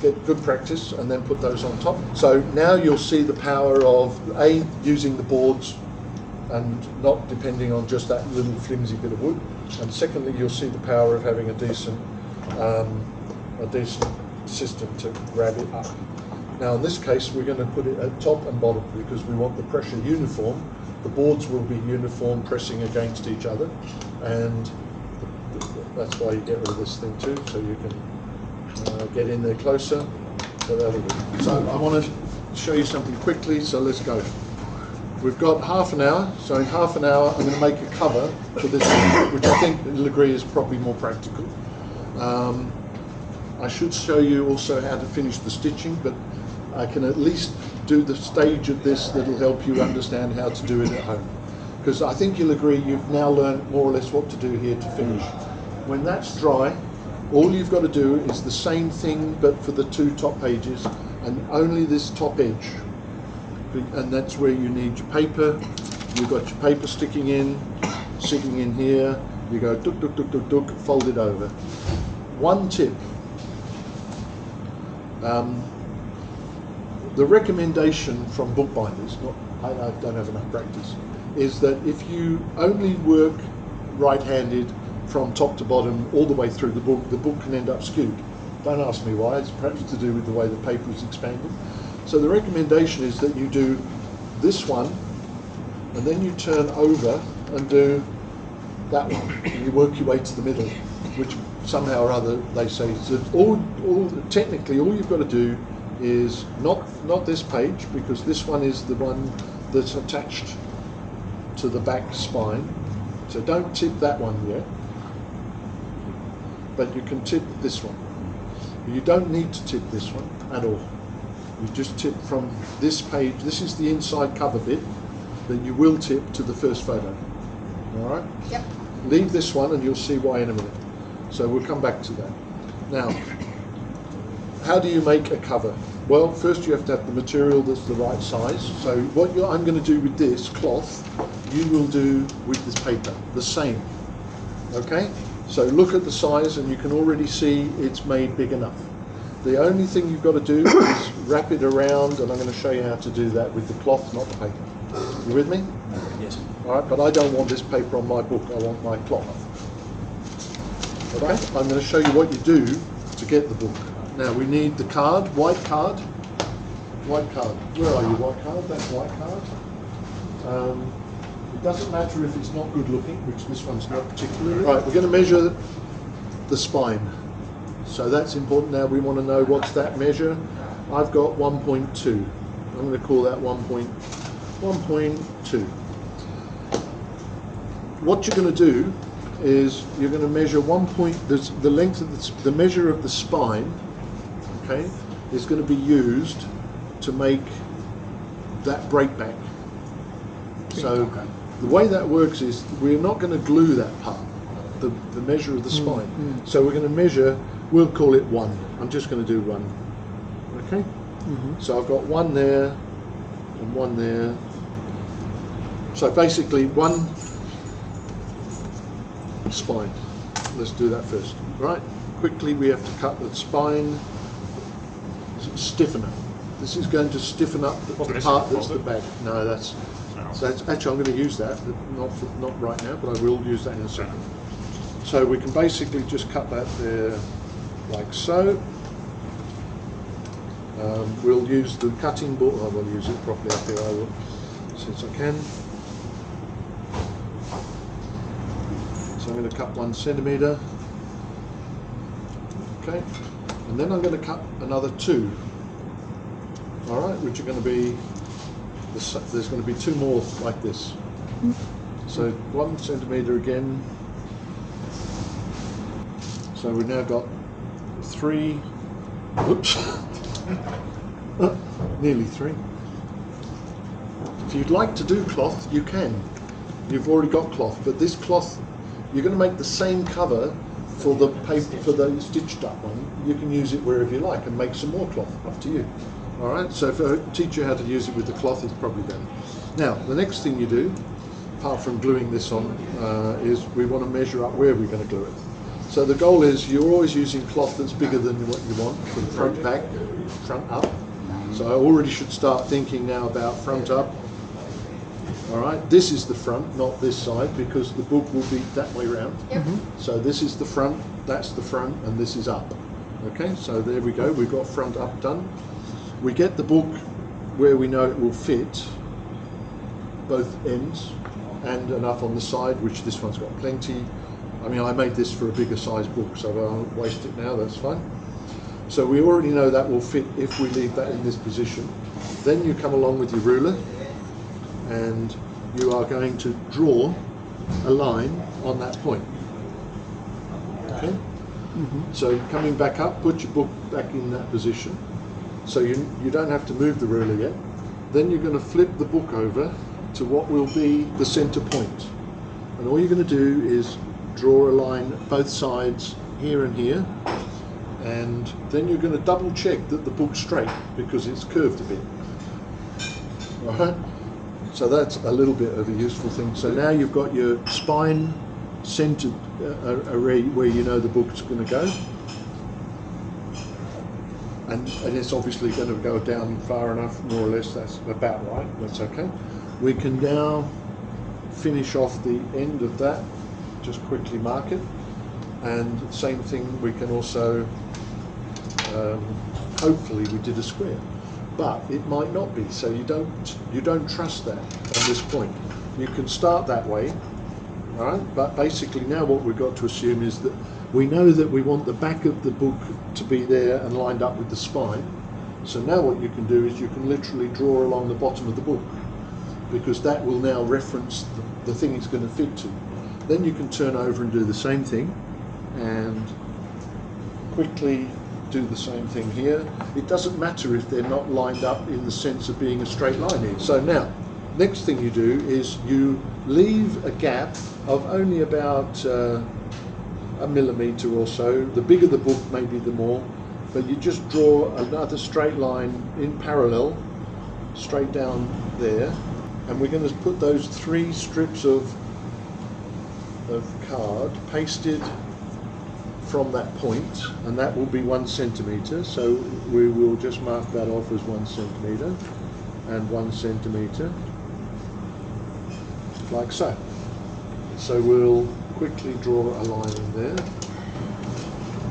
Get good practice, and then put those on top. So now you'll see the power of using the boards and not depending on just that little flimsy bit of wood. And secondly, you'll see the power of having a decent system to grab it up. Now in this case, we're going to put it at top and bottom because we want the pressure uniform. The boards will be uniform, pressing against each other, and that's why you get rid of this thing too, so you can get in there closer. So that'll do. So I want to show you something quickly, so let's go. We've got half an hour, so in half an hour I'm going to make a cover for this, which I think you'll agree is probably more practical. I should show you also how to finish the stitching, but I can at least do the stage of this that'll help you understand how to do it at home. Because I think you'll agree you've now learned more or less what to do here to finish. When that's dry, all you've got to do is the same thing but for the two top pages and only this top edge. And that's where you need your paper. You've got your paper sticking in here. You go duk duk duk duk duk, fold it over. One tip. The recommendation from bookbinders, I don't have enough practice, is that if you only work right-handed from top to bottom all the way through the book can end up skewed. Don't ask me why, it's perhaps to do with the way the paper is expanded. So the recommendation is that you do this one and then you turn over and do that one. And you work your way to the middle, which somehow or other they say. So technically all you've got to do is not this page, because this one is the one that's attached to the back spine. So don't tip that one yet, but you can tip this one. You don't need to tip this one at all. You just tip from this page. This is the inside cover bit that you will tip to the first photo. All right? Yep. Leave this one and you'll see why in a minute. So we'll come back to that. Now, how do you make a cover? Well, first you have to have the material that's the right size. So what I'm going to do with this cloth, you will do with this paper, the same. Okay? So look at the size and you can already see it's made big enough. The only thing you've got to do is wrap it around, and I'm going to show you how to do that with the cloth, not the paper. You with me? Yes. All right, but I don't want this paper on my book, I want my cloth. Okay, I'm going to show you what you do to get the book. Now we need the card, white card. White card. Where are you, white card? That's white card. It doesn't matter if it's not good looking, which this one's not particularly. Right, we're going to measure the spine. So that's important. Now we want to know what's that measure. I've got 1.2. I'm going to call that 1.2. What you're going to do is you're going to measure the length of the measure of the spine, okay, is going to be used to make that breakback. So the way that works is we're not going to glue that part, the measure of the spine. So we're going to measure, we'll call it 1. I'm just going to do 1. Okay? So I've got 1 there and 1 there. So basically 1 spine. Let's do that first. Right? Quickly we have to cut the spine, stiffener. This is going to stiffen up the part that's the back. No, that's actually I'm going to use that, but not right now, but I will use that in a second. So we can basically just cut that there like so. We'll use the cutting board. I will use it properly up here, I will, since I can. So I'm going to cut 1 centimetre. Okay, and then I'm going to cut another 2. All right, which are going to be, there's going to be 2 more like this. So 1 centimetre again. So we've now got 3, whoops, nearly 3. If you'd like to do cloth, you can. You've already got cloth, but this cloth, you're going to make the same cover for the paper, for the stitched up one. You can use it wherever you like and make some more cloth, up to you. All right, so if I teach you how to use it with the cloth, it's probably better. Now, the next thing you do, apart from gluing this on, is we want to measure up where we're going to glue it. So the goal is you're always using cloth that's bigger than what you want, from front back, front up. So I already should start thinking now about front up. All right, this is the front, not this side, because the book will be that way round. Yep. So this is the front, that's the front, and this is up. Okay, so there we go, we've got front up done. We get the book where we know it will fit both ends and enough on the side, which this one's got plenty. I mean, I made this for a bigger size book, so I won't waste it now, that's fine. So we already know that will fit if we leave that in this position. Then you come along with your ruler and you are going to draw a line on that point. Okay? So coming back up, put your book back in that position. So you don't have to move the ruler yet. Then you're going to flip the book over to what will be the center point. And all you're going to do is draw a line both sides, here and here. And then you're going to double check that the book's straight because it's curved a bit. All right? So that's a little bit of a useful thing. So now you've got your spine centered array where you know the book's going to go. And it's obviously going to go down far enough, more or less, that's about right, that's okay. We can now finish off the end of that, just quickly mark it. And same thing, we can also, hopefully we did a square, but it might not be, so you don't trust that on this point. You can start that way, all right? But basically now what we've got to assume is that we know that we want the back of the book to be there and lined up with the spine. So now what you can do is you can literally draw along the bottom of the book, because that will now reference the thing it's going to fit to. Then you can turn over and do the same thing and quickly do the same thing here. It doesn't matter if they're not lined up in the sense of being a straight line here. So now, next thing you do is you leave a gap of only about a millimetre or so. The bigger the book, maybe the more, but you just draw another straight line in parallel, straight down there, and we're going to put those 3 strips of card pasted from that point, and that will be 1 centimetre. So we will just mark that off as 1 centimetre and 1 centimetre, like so. So we'll quickly draw a line in there.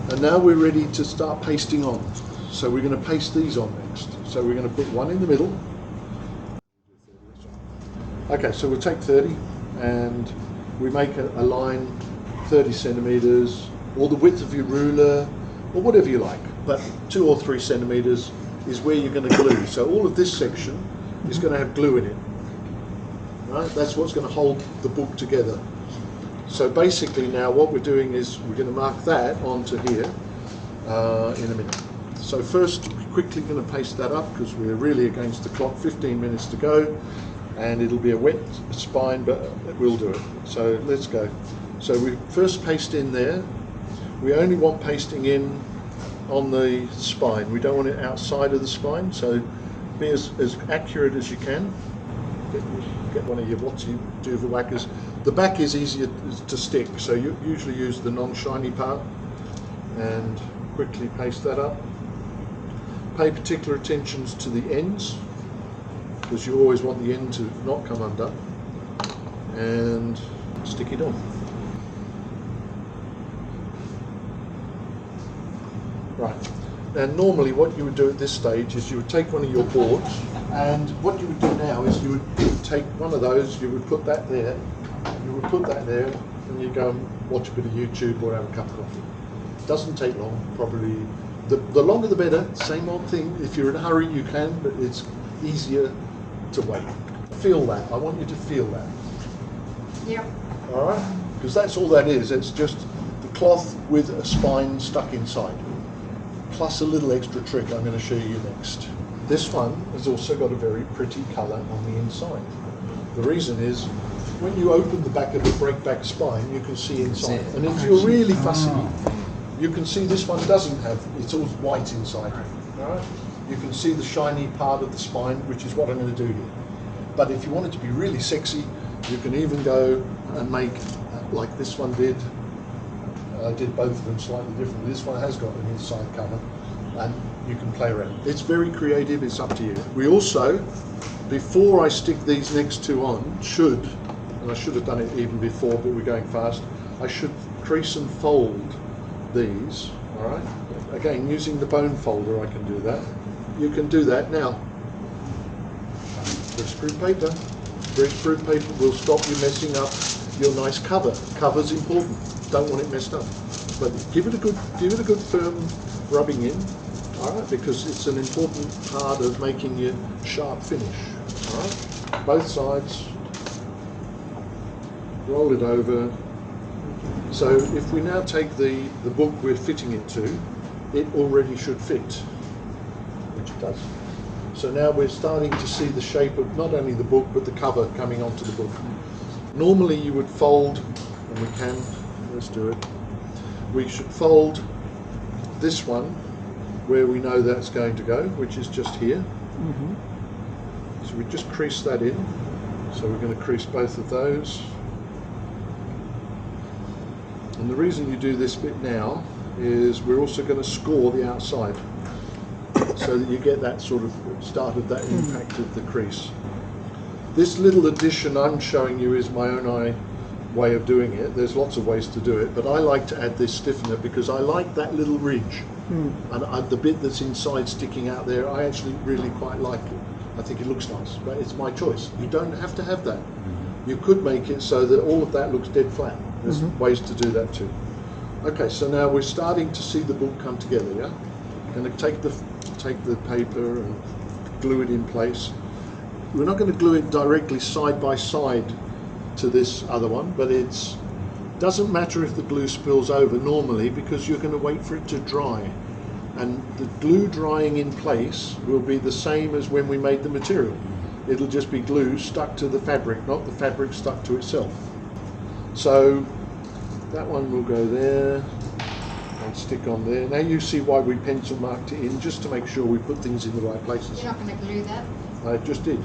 And now we're ready to start pasting on. So we're going to paste these on next. So we're going to put 1 in the middle. Okay, so we'll take 30 and we make a line 30 centimetres, or the width of your ruler, or whatever you like, but 2 or 3 centimetres is where you're going to glue. So all of this section is going to have glue in it. Right? That's what's going to hold the book together. So basically now what we're doing is we're going to mark that onto here in a minute. So first, quickly going to paste that up because we're really against the clock, 15 minutes to go, and it'll be a wet spine, but we'll do it. So let's go. So we first paste in there. We only want pasting in on the spine. We don't want it outside of the spine, so be as accurate as you can. Get one of your Watsy Duva whackers. The back is easier to stick, so you usually use the non-shiny part, and quickly paste that up. Pay particular attention to the ends, because you always want the end to not come undone, and stick it on. Right, and normally what you would do at this stage is you would take one of your boards, and what you would do now is you would take one of those, you would put that there, and you go and watch a bit of YouTube or have a cup of coffee. It doesn't take long, probably, the longer the better, same old thing. If you're in a hurry you can, but it's easier to wait. Feel that, I want you to feel that. Yep. All right, because that's all that is. It's just the cloth with a spine stuck inside, plus a little extra trick I'm going to show you next. This one has also got a very pretty colour on the inside. The reason is, when you open the back of the breakback spine, you can see inside. And if you're really fussy, you can see this one doesn't have, it's all white inside. All right? You can see the shiny part of the spine, which is what I'm going to do here. But if you want it to be really sexy, you can even go and make, like this one did. I did both of them slightly differently. This one has got an inside cover, and you can play around. It's very creative, it's up to you. We also, before I stick these next two on, and I should have done it even before, but we're going fast, I should crease and fold these, all right? Again, using the bone folder, I can do that. You can do that now. Greaseproof paper. Greaseproof paper will stop you messing up your nice cover. Cover's important. Don't want it messed up. But give it a good firm rubbing in, all right, because it's an important part of making your sharp finish. All right, both sides. Roll it over. So if we now take the book we're fitting it to, it already should fit, which it does. So now we're starting to see the shape of not only the book, but the cover coming onto the book. Normally you would fold, and we can, let's do it. We should fold this one where we know that's going to go, which is just here. So we just crease that in. So we're going to crease both of those. And the reason you do this bit now is we're also going to score the outside, so that you get that sort of start of that impact of the crease. This little addition I'm showing you is my own way of doing it. There's lots of ways to do it, but I like to add this stiffener because I like that little ridge. And the bit that's inside sticking out there, I actually really quite like it. I think it looks nice, but it's my choice. You don't have to have that. You could make it so that all of that looks dead flat. There's ways to do that too. Okay, so now we're starting to see the book come together, yeah? I'm going to take the paper and glue it in place. We're not going to glue it directly side by side to this other one, but it doesn't matter if the glue spills over normally, because you're going to wait for it to dry. And the glue drying in place will be the same as when we made the material. It'll just be glue stuck to the fabric, not the fabric stuck to itself. So that one will go there and stick on there. Now you see why we pencil marked it in, just to make sure we put things in the right places. You're not going to glue that? I just did.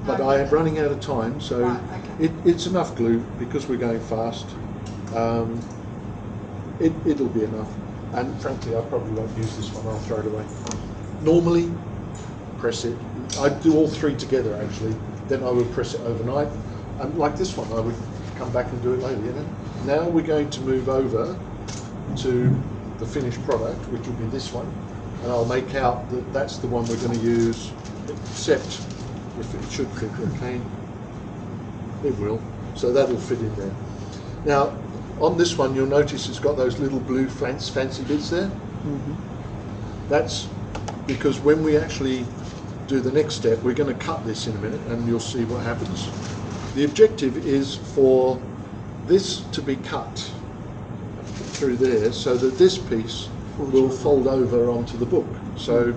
But Okay. I am running out of time, so Right, okay. it's enough glue because we're going fast. It'll be enough. And frankly, I probably won't use this one, I'll throw it away. Normally, press it. I'd do all three together actually, then I would press it overnight. And like this one, I would come back and do it later, you know? Now we're going to move over to the finished product, which will be this one. And I'll make out that that's the one we're going to use, except if it should fit, okay? It will. So that'll fit in there. Now, on this one, you'll notice it's got those little blue fancy bits there. That's because when we actually do the next step, we're going to cut this in a minute and you'll see what happens. The objective is for this to be cut through there so that this piece will fold over onto the book. So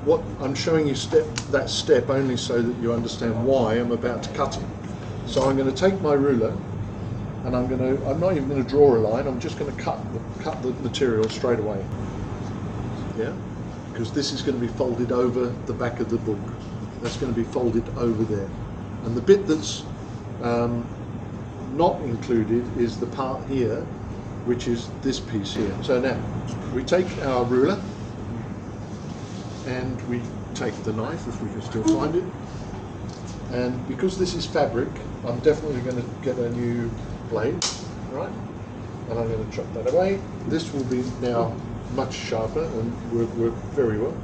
what I'm showing you that step only so that you understand why I'm about to cut it. So I'm going to take my ruler and I'm not even going to draw a line, I'm just going to cut the material straight away. Yeah? Because this is going to be folded over the back of the book. That's going to be folded over there. And the bit that's not included is the part here, which is this piece here. So now, we take our ruler and we take the knife, if we can still find it. And because this is fabric, I'm definitely going to get a new blade, right? And I'm going to chop that away. This will be now much sharper and work very well.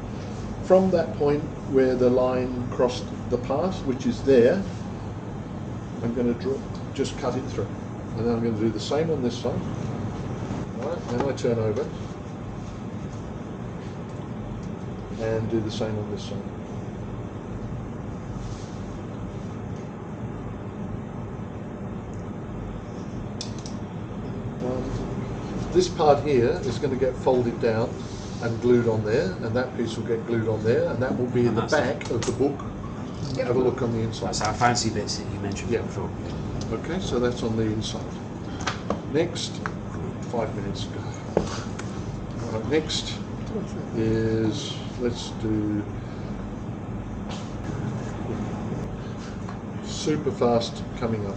From that point where the line crossed the path, which is there, I'm going to just cut it through. And then I'm going to do the same on this side. Right, then I turn over and do the same on this side. this part here is going to get folded down and glued on there, and that piece will get glued on there, and that will be in the back of the book. Have a look on the inside. That's our fancy bits that you mentioned before. Okay, so that's on the inside. Next, 5 minutes ago. Right, next is, let's do super fast coming up.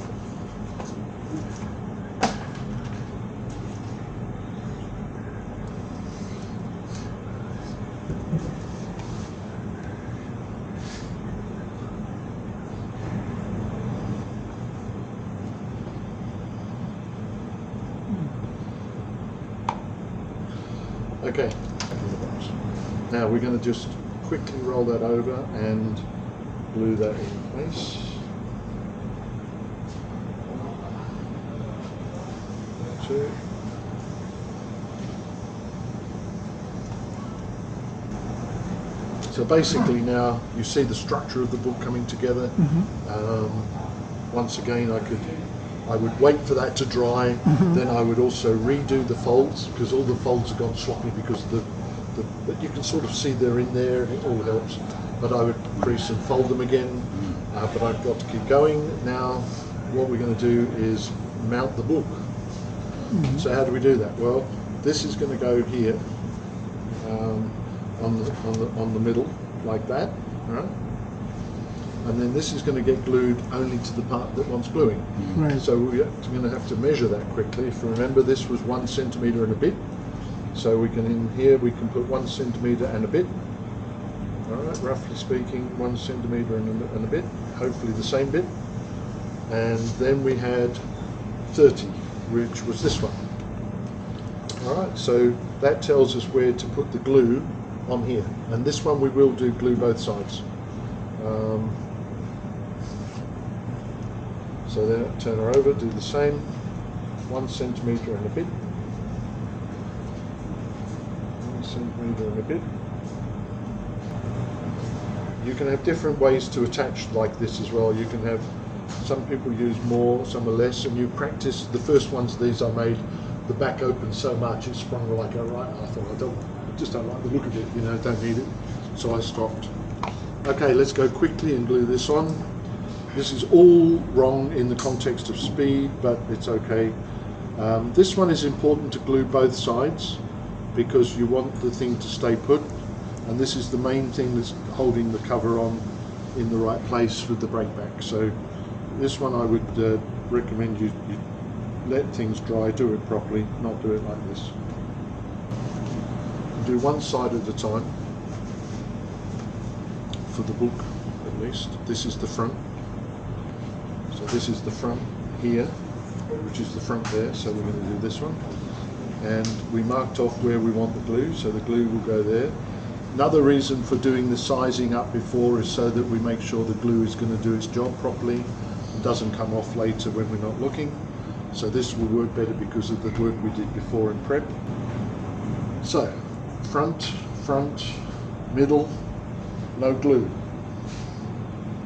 Okay, now we're going to just quickly roll that over and glue that in place. Two. So basically now you see the structure of the book coming together. Once again, I would wait for that to dry, then I would also redo the folds, because all the folds have gone sloppy because but you can sort of see they're in there and it all helps. But I would crease and fold them again, but I've got to keep going. Now what we're going to do is mount the book. So how do we do that? Well, this is going to go here on the middle like that, right? And then this is going to get glued only to the part that wants gluing. Right. So we're going to have to measure that quickly. If you remember, this was 1 centimetre and a bit. So we can, in here, we can put 1 centimetre and a bit. All right, roughly speaking, 1 centimetre and a bit. Hopefully the same bit. And then we had 30, which was this one. All right, so that tells us where to put the glue on here. And this one we will do glue both sides. So then turn her over, do the same, 1 centimetre and a bit, 1 centimetre and a bit. You can have different ways to attach like this as well. You can have, some people use more, some are less, and you practice. The first ones these I made, the back opened so much it sprung like a right. I thought I just don't like the look of it, you know, don't need it. So I stopped. Okay, let's go quickly and glue this on. This is all wrong in the context of speed, but it's okay. This one is important to glue both sides because you want the thing to stay put, and this is the main thing that's holding the cover on in the right place with the breakback. So this one I would recommend you let things dry, do it properly, not do it like this. Do one side at a time for the book at least. This is the front. So this is the front here, which is the front there, so we're going to do this one. And we marked off where we want the glue, so the glue will go there. Another reason for doing the sizing up before is so that we make sure the glue is going to do its job properly and doesn't come off later when we're not looking. So this will work better because of the work we did before in prep. So, front, middle, no glue.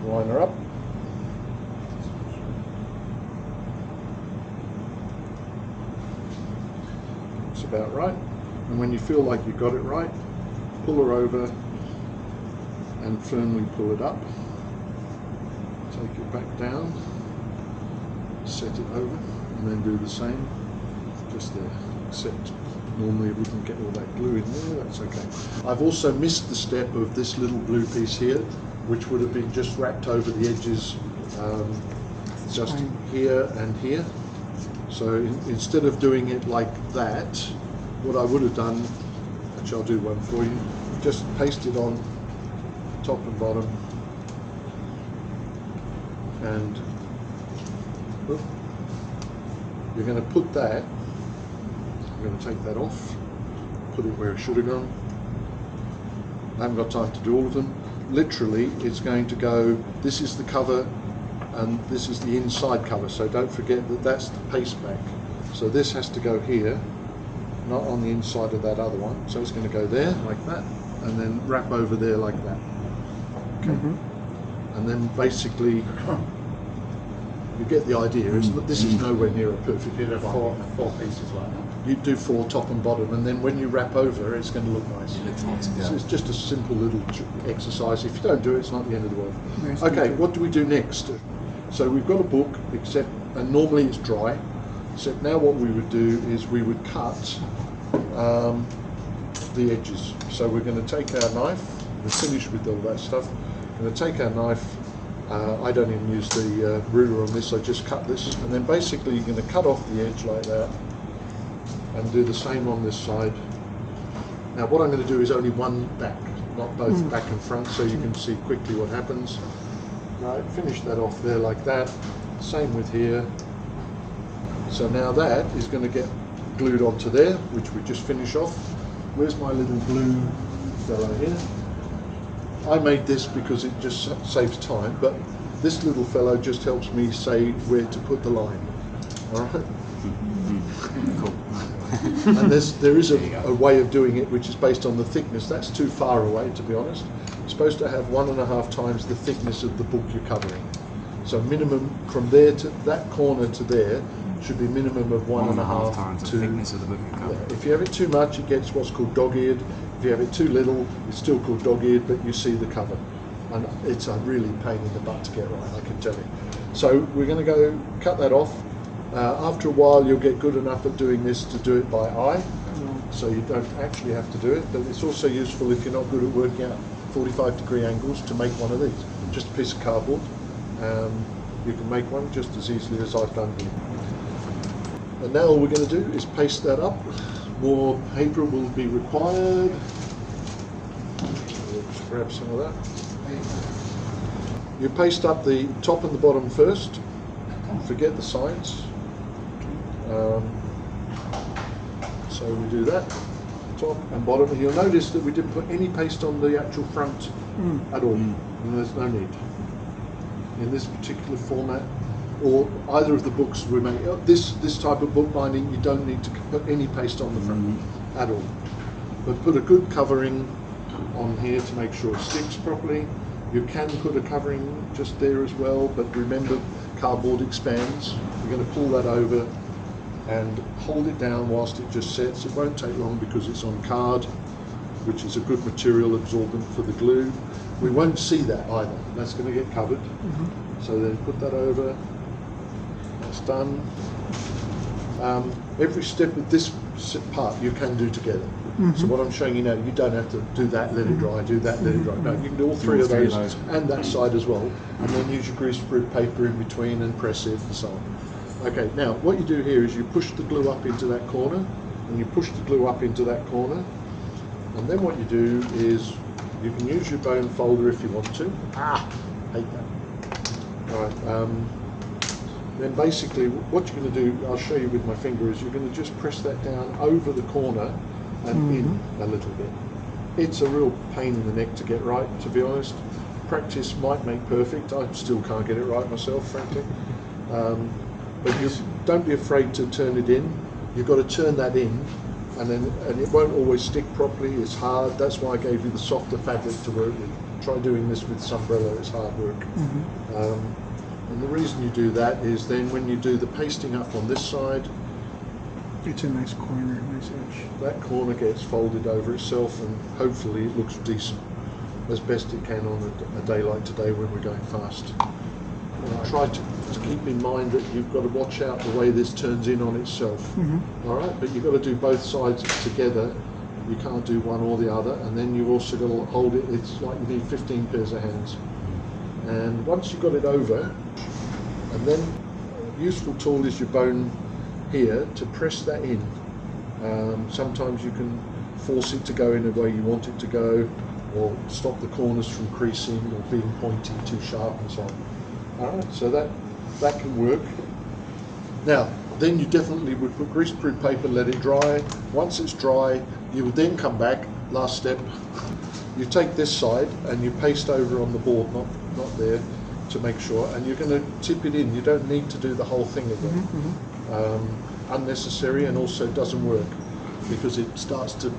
Line her up. About right, and when you feel like you got it right, pull her over and firmly pull it up, take it back down, set it over, and then do the same just there, except normally we can get all that glue in there, that's okay. I've also missed the step of this little blue piece here, which would have been just wrapped over the edges, just here and here. So instead of doing it like that, what I would have done, which I'll do one for you, just paste it on top and bottom, and you're going to put that, I'm going to take that off, put it where it should have gone. I haven't got time to do all of them. Literally, it's going to go, this is the cover, and this is the inside cover, so don't forget that that's the paste back. So this has to go here, not on the inside of that other one. So it's going to go there like that, and then wrap over there like that. Okay. And then basically you get the idea. This is nowhere near a perfect You did bookbinding. four pieces like that. You do 4 top and bottom, and then when you wrap over, it's going to look nice. So it's just a simple little exercise. If you don't do it, it's not the end of the world. Okay, what do we do next? So we've got a book, and normally it's dry, except now what we would do is we would cut the edges. So we're going to take our knife, we're finished with all that stuff, we're going to take our knife, I don't even use the ruler on this, I just cut this, and then basically you're going to cut off the edge like that, and do the same on this side. Now what I'm going to do is only one back, not both back and front, so you can see quickly what happens. Right, finish that off there like that. Same with here. So now that is going to get glued onto there, which we just finish off. Where's my little blue fellow here? I made this because it just saves time, but this little fellow just helps me say where to put the line. All right. Cool. And there is a way of doing it which is based on the thickness. That's too far away, to be honest. You're supposed to have 1.5 times the thickness of the book you're covering. So minimum from there to that corner to there should be minimum of 1.5 times to the thickness of the book you're covering. Yeah. If you have it too much, it gets what's called dog-eared. If you have it too little, it's still called dog-eared, but you see the cover. And it's a really pain in the butt to get right, I can tell you. So we're going to go cut that off. After a while you'll get good enough at doing this to do it by eye, so you don't actually have to do it, but it's also useful if you're not good at working out 45-degree angles to make one of these. Just a piece of cardboard, you can make one just as easily as I've done here. And now all we're going to do is paste that up. More paper will be required. Let's grab some of that. You paste up the top and the bottom first, forget the sides. So we do that, top and bottom, and you'll notice that we didn't put any paste on the actual front at all, and there's no need. In this particular format, or either of the books we make, this type of bookbinding, you don't need to put any paste on the front at all. But put a good covering on here to make sure it sticks properly. You can put a covering just there as well, but remember cardboard expands. You're going to pull that over and hold it down whilst it just sets. It won't take long because it's on card, which is a good material absorbent for the glue. We won't see that either. That's going to get covered. So then put that over. That's done. Every step of this part you can do together. So what I'm showing you now, you don't have to do that, let it dry, do that, let it dry. No, you can do all three of those and that side as well, and then use your greaseproof paper in between and press it and so on. Okay, now what you do here is you push the glue up into that corner, and you push the glue up into that corner, and then what you do is you can use your bone folder if you want to. Hate that. All right. Then basically what you're going to do, I'll show you with my finger, is you're going to just press that down over the corner and in a little bit. It's a real pain in the neck to get right, to be honest. Practice might make perfect. I still can't get it right myself, frankly. But you don't be afraid to turn it in. You've got to turn that in, and it won't always stick properly. It's hard. That's why I gave you the softer fabric to work with. Try doing this with Sunbrella. It's hard work. And the reason you do that is then when you do the pasting up on this side, it's a nice corner, nice edge. That corner gets folded over itself, and hopefully it looks decent as best it can on a day like today when we're going fast. Try to keep in mind that you've got to watch out the way this turns in on itself. All right, but you've got to do both sides together. You can't do one or the other, and then you've also got to hold it. It's like you need 15 pairs of hands. And once you've got it over, and then a useful tool is your bone here to press that in. Sometimes you can force it to go in the way you want it to go, or stop the corners from creasing or being pointy, too sharp and so on. Alright, so that can work. Now, then you definitely would put greaseproof paper, let it dry. Once it's dry, you would then come back, last step, you take this side and you paste over on the board, not there, to make sure, and you're going to tip it in. You don't need to do the whole thing again. Unnecessary, and also doesn't work because it starts to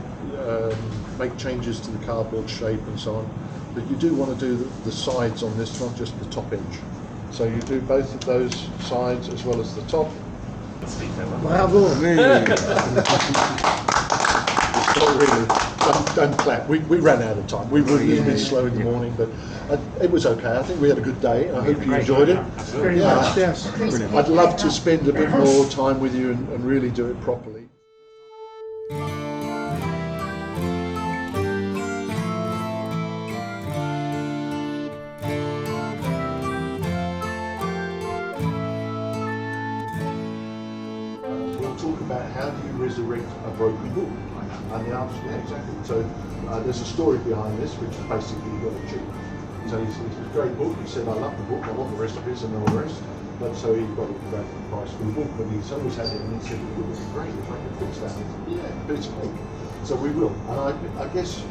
make changes to the cardboard shape and so on. But you do want to do the sides on this, not just the top edge. So you do both of those sides as well as the top. Bravo, man. Not really. Don't clap. We ran out of time. We were a little bit slow in the morning, but it was okay. I think we had a good day. I hope you enjoyed it. Very much, yes. I'd love to spend a bit more time with you and really do it properly. We'll talk about how do you resurrect a broken book. And the answer, yeah, exactly. So there's a story behind this, which is basically you got it cheap. So it's a great book. He said, I love the book, I want the recipes and all the rest. But so he got a great price for the book, but he's always had it, and he said, it would be great if I could fix that. And he said, yeah, it's great. So we will. And I guess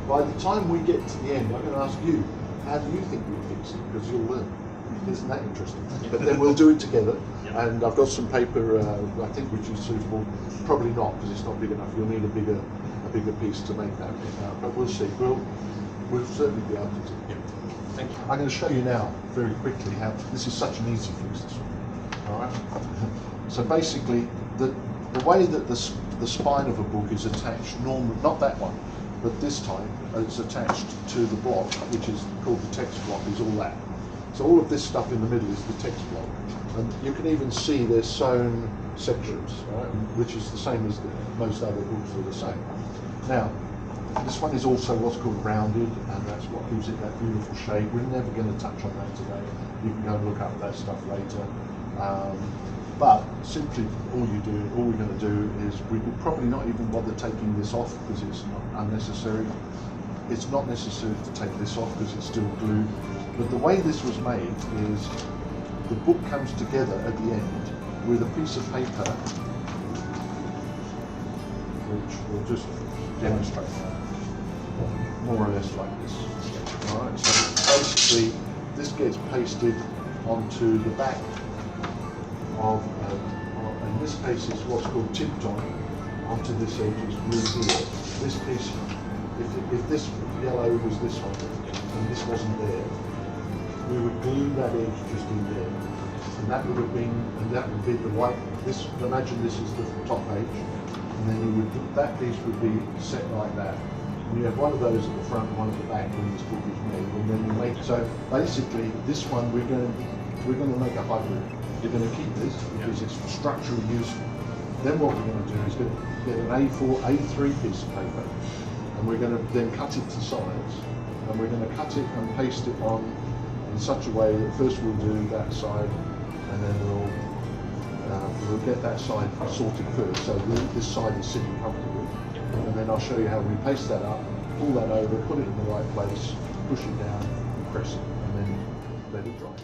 by the time we get to the end, I'm going to ask you, how do you think we'll fix it? Because you'll learn. Isn't that interesting? But then we'll do it together. And I've got some paper, I think, which is suitable. Probably not, because it's not big enough. You'll need a bigger piece to make that. But we'll see. We'll certainly be able to do it. Thank you. I'm going to show you now, very quickly, how this is such an easy fix. This one. All right. So basically, the way that the spine of a book is attached, normally not that one, but this time it's attached to the block, which is called the text block. Is all that. So all of this stuff in the middle is the text block. And you can even see there's sewn sections, right, which is the same as most other books are the same. Now, this one is also what's called rounded, and that's what gives it that beautiful shape. We're never going to touch on that today. You can go and look up that stuff later. But simply all we're going to do is we will probably not even bother taking this off because it's not unnecessary. It's not necessary to take this off because it's still glued. But the way this was made is the book comes together at the end with a piece of paper, which will just demonstrate that, more or less like this. Alright, so basically this gets pasted onto the back of, in this case it's what's called tipped on, onto this edge is glued here. This piece, if this yellow was this one, and this wasn't there, we would glue that edge just in there, and that would be the white. Imagine this is the top page, and then that piece would be set like that. And you have one of those at the front and one at the back when this book is made, and then you make. So basically, this one we're going to make a hybrid. You're going to keep this because it's structurally useful. Then what we're going to do is get an A3 piece of paper, and we're going to then cut it to size, and we're going to cut it and paste it on in such a way that first we'll do that side, and then we'll get that side sorted first. So this side is sitting comfortably, and then I'll show you how we paste that up, pull that over, put it in the right place, push it down, and press it, and then let it dry.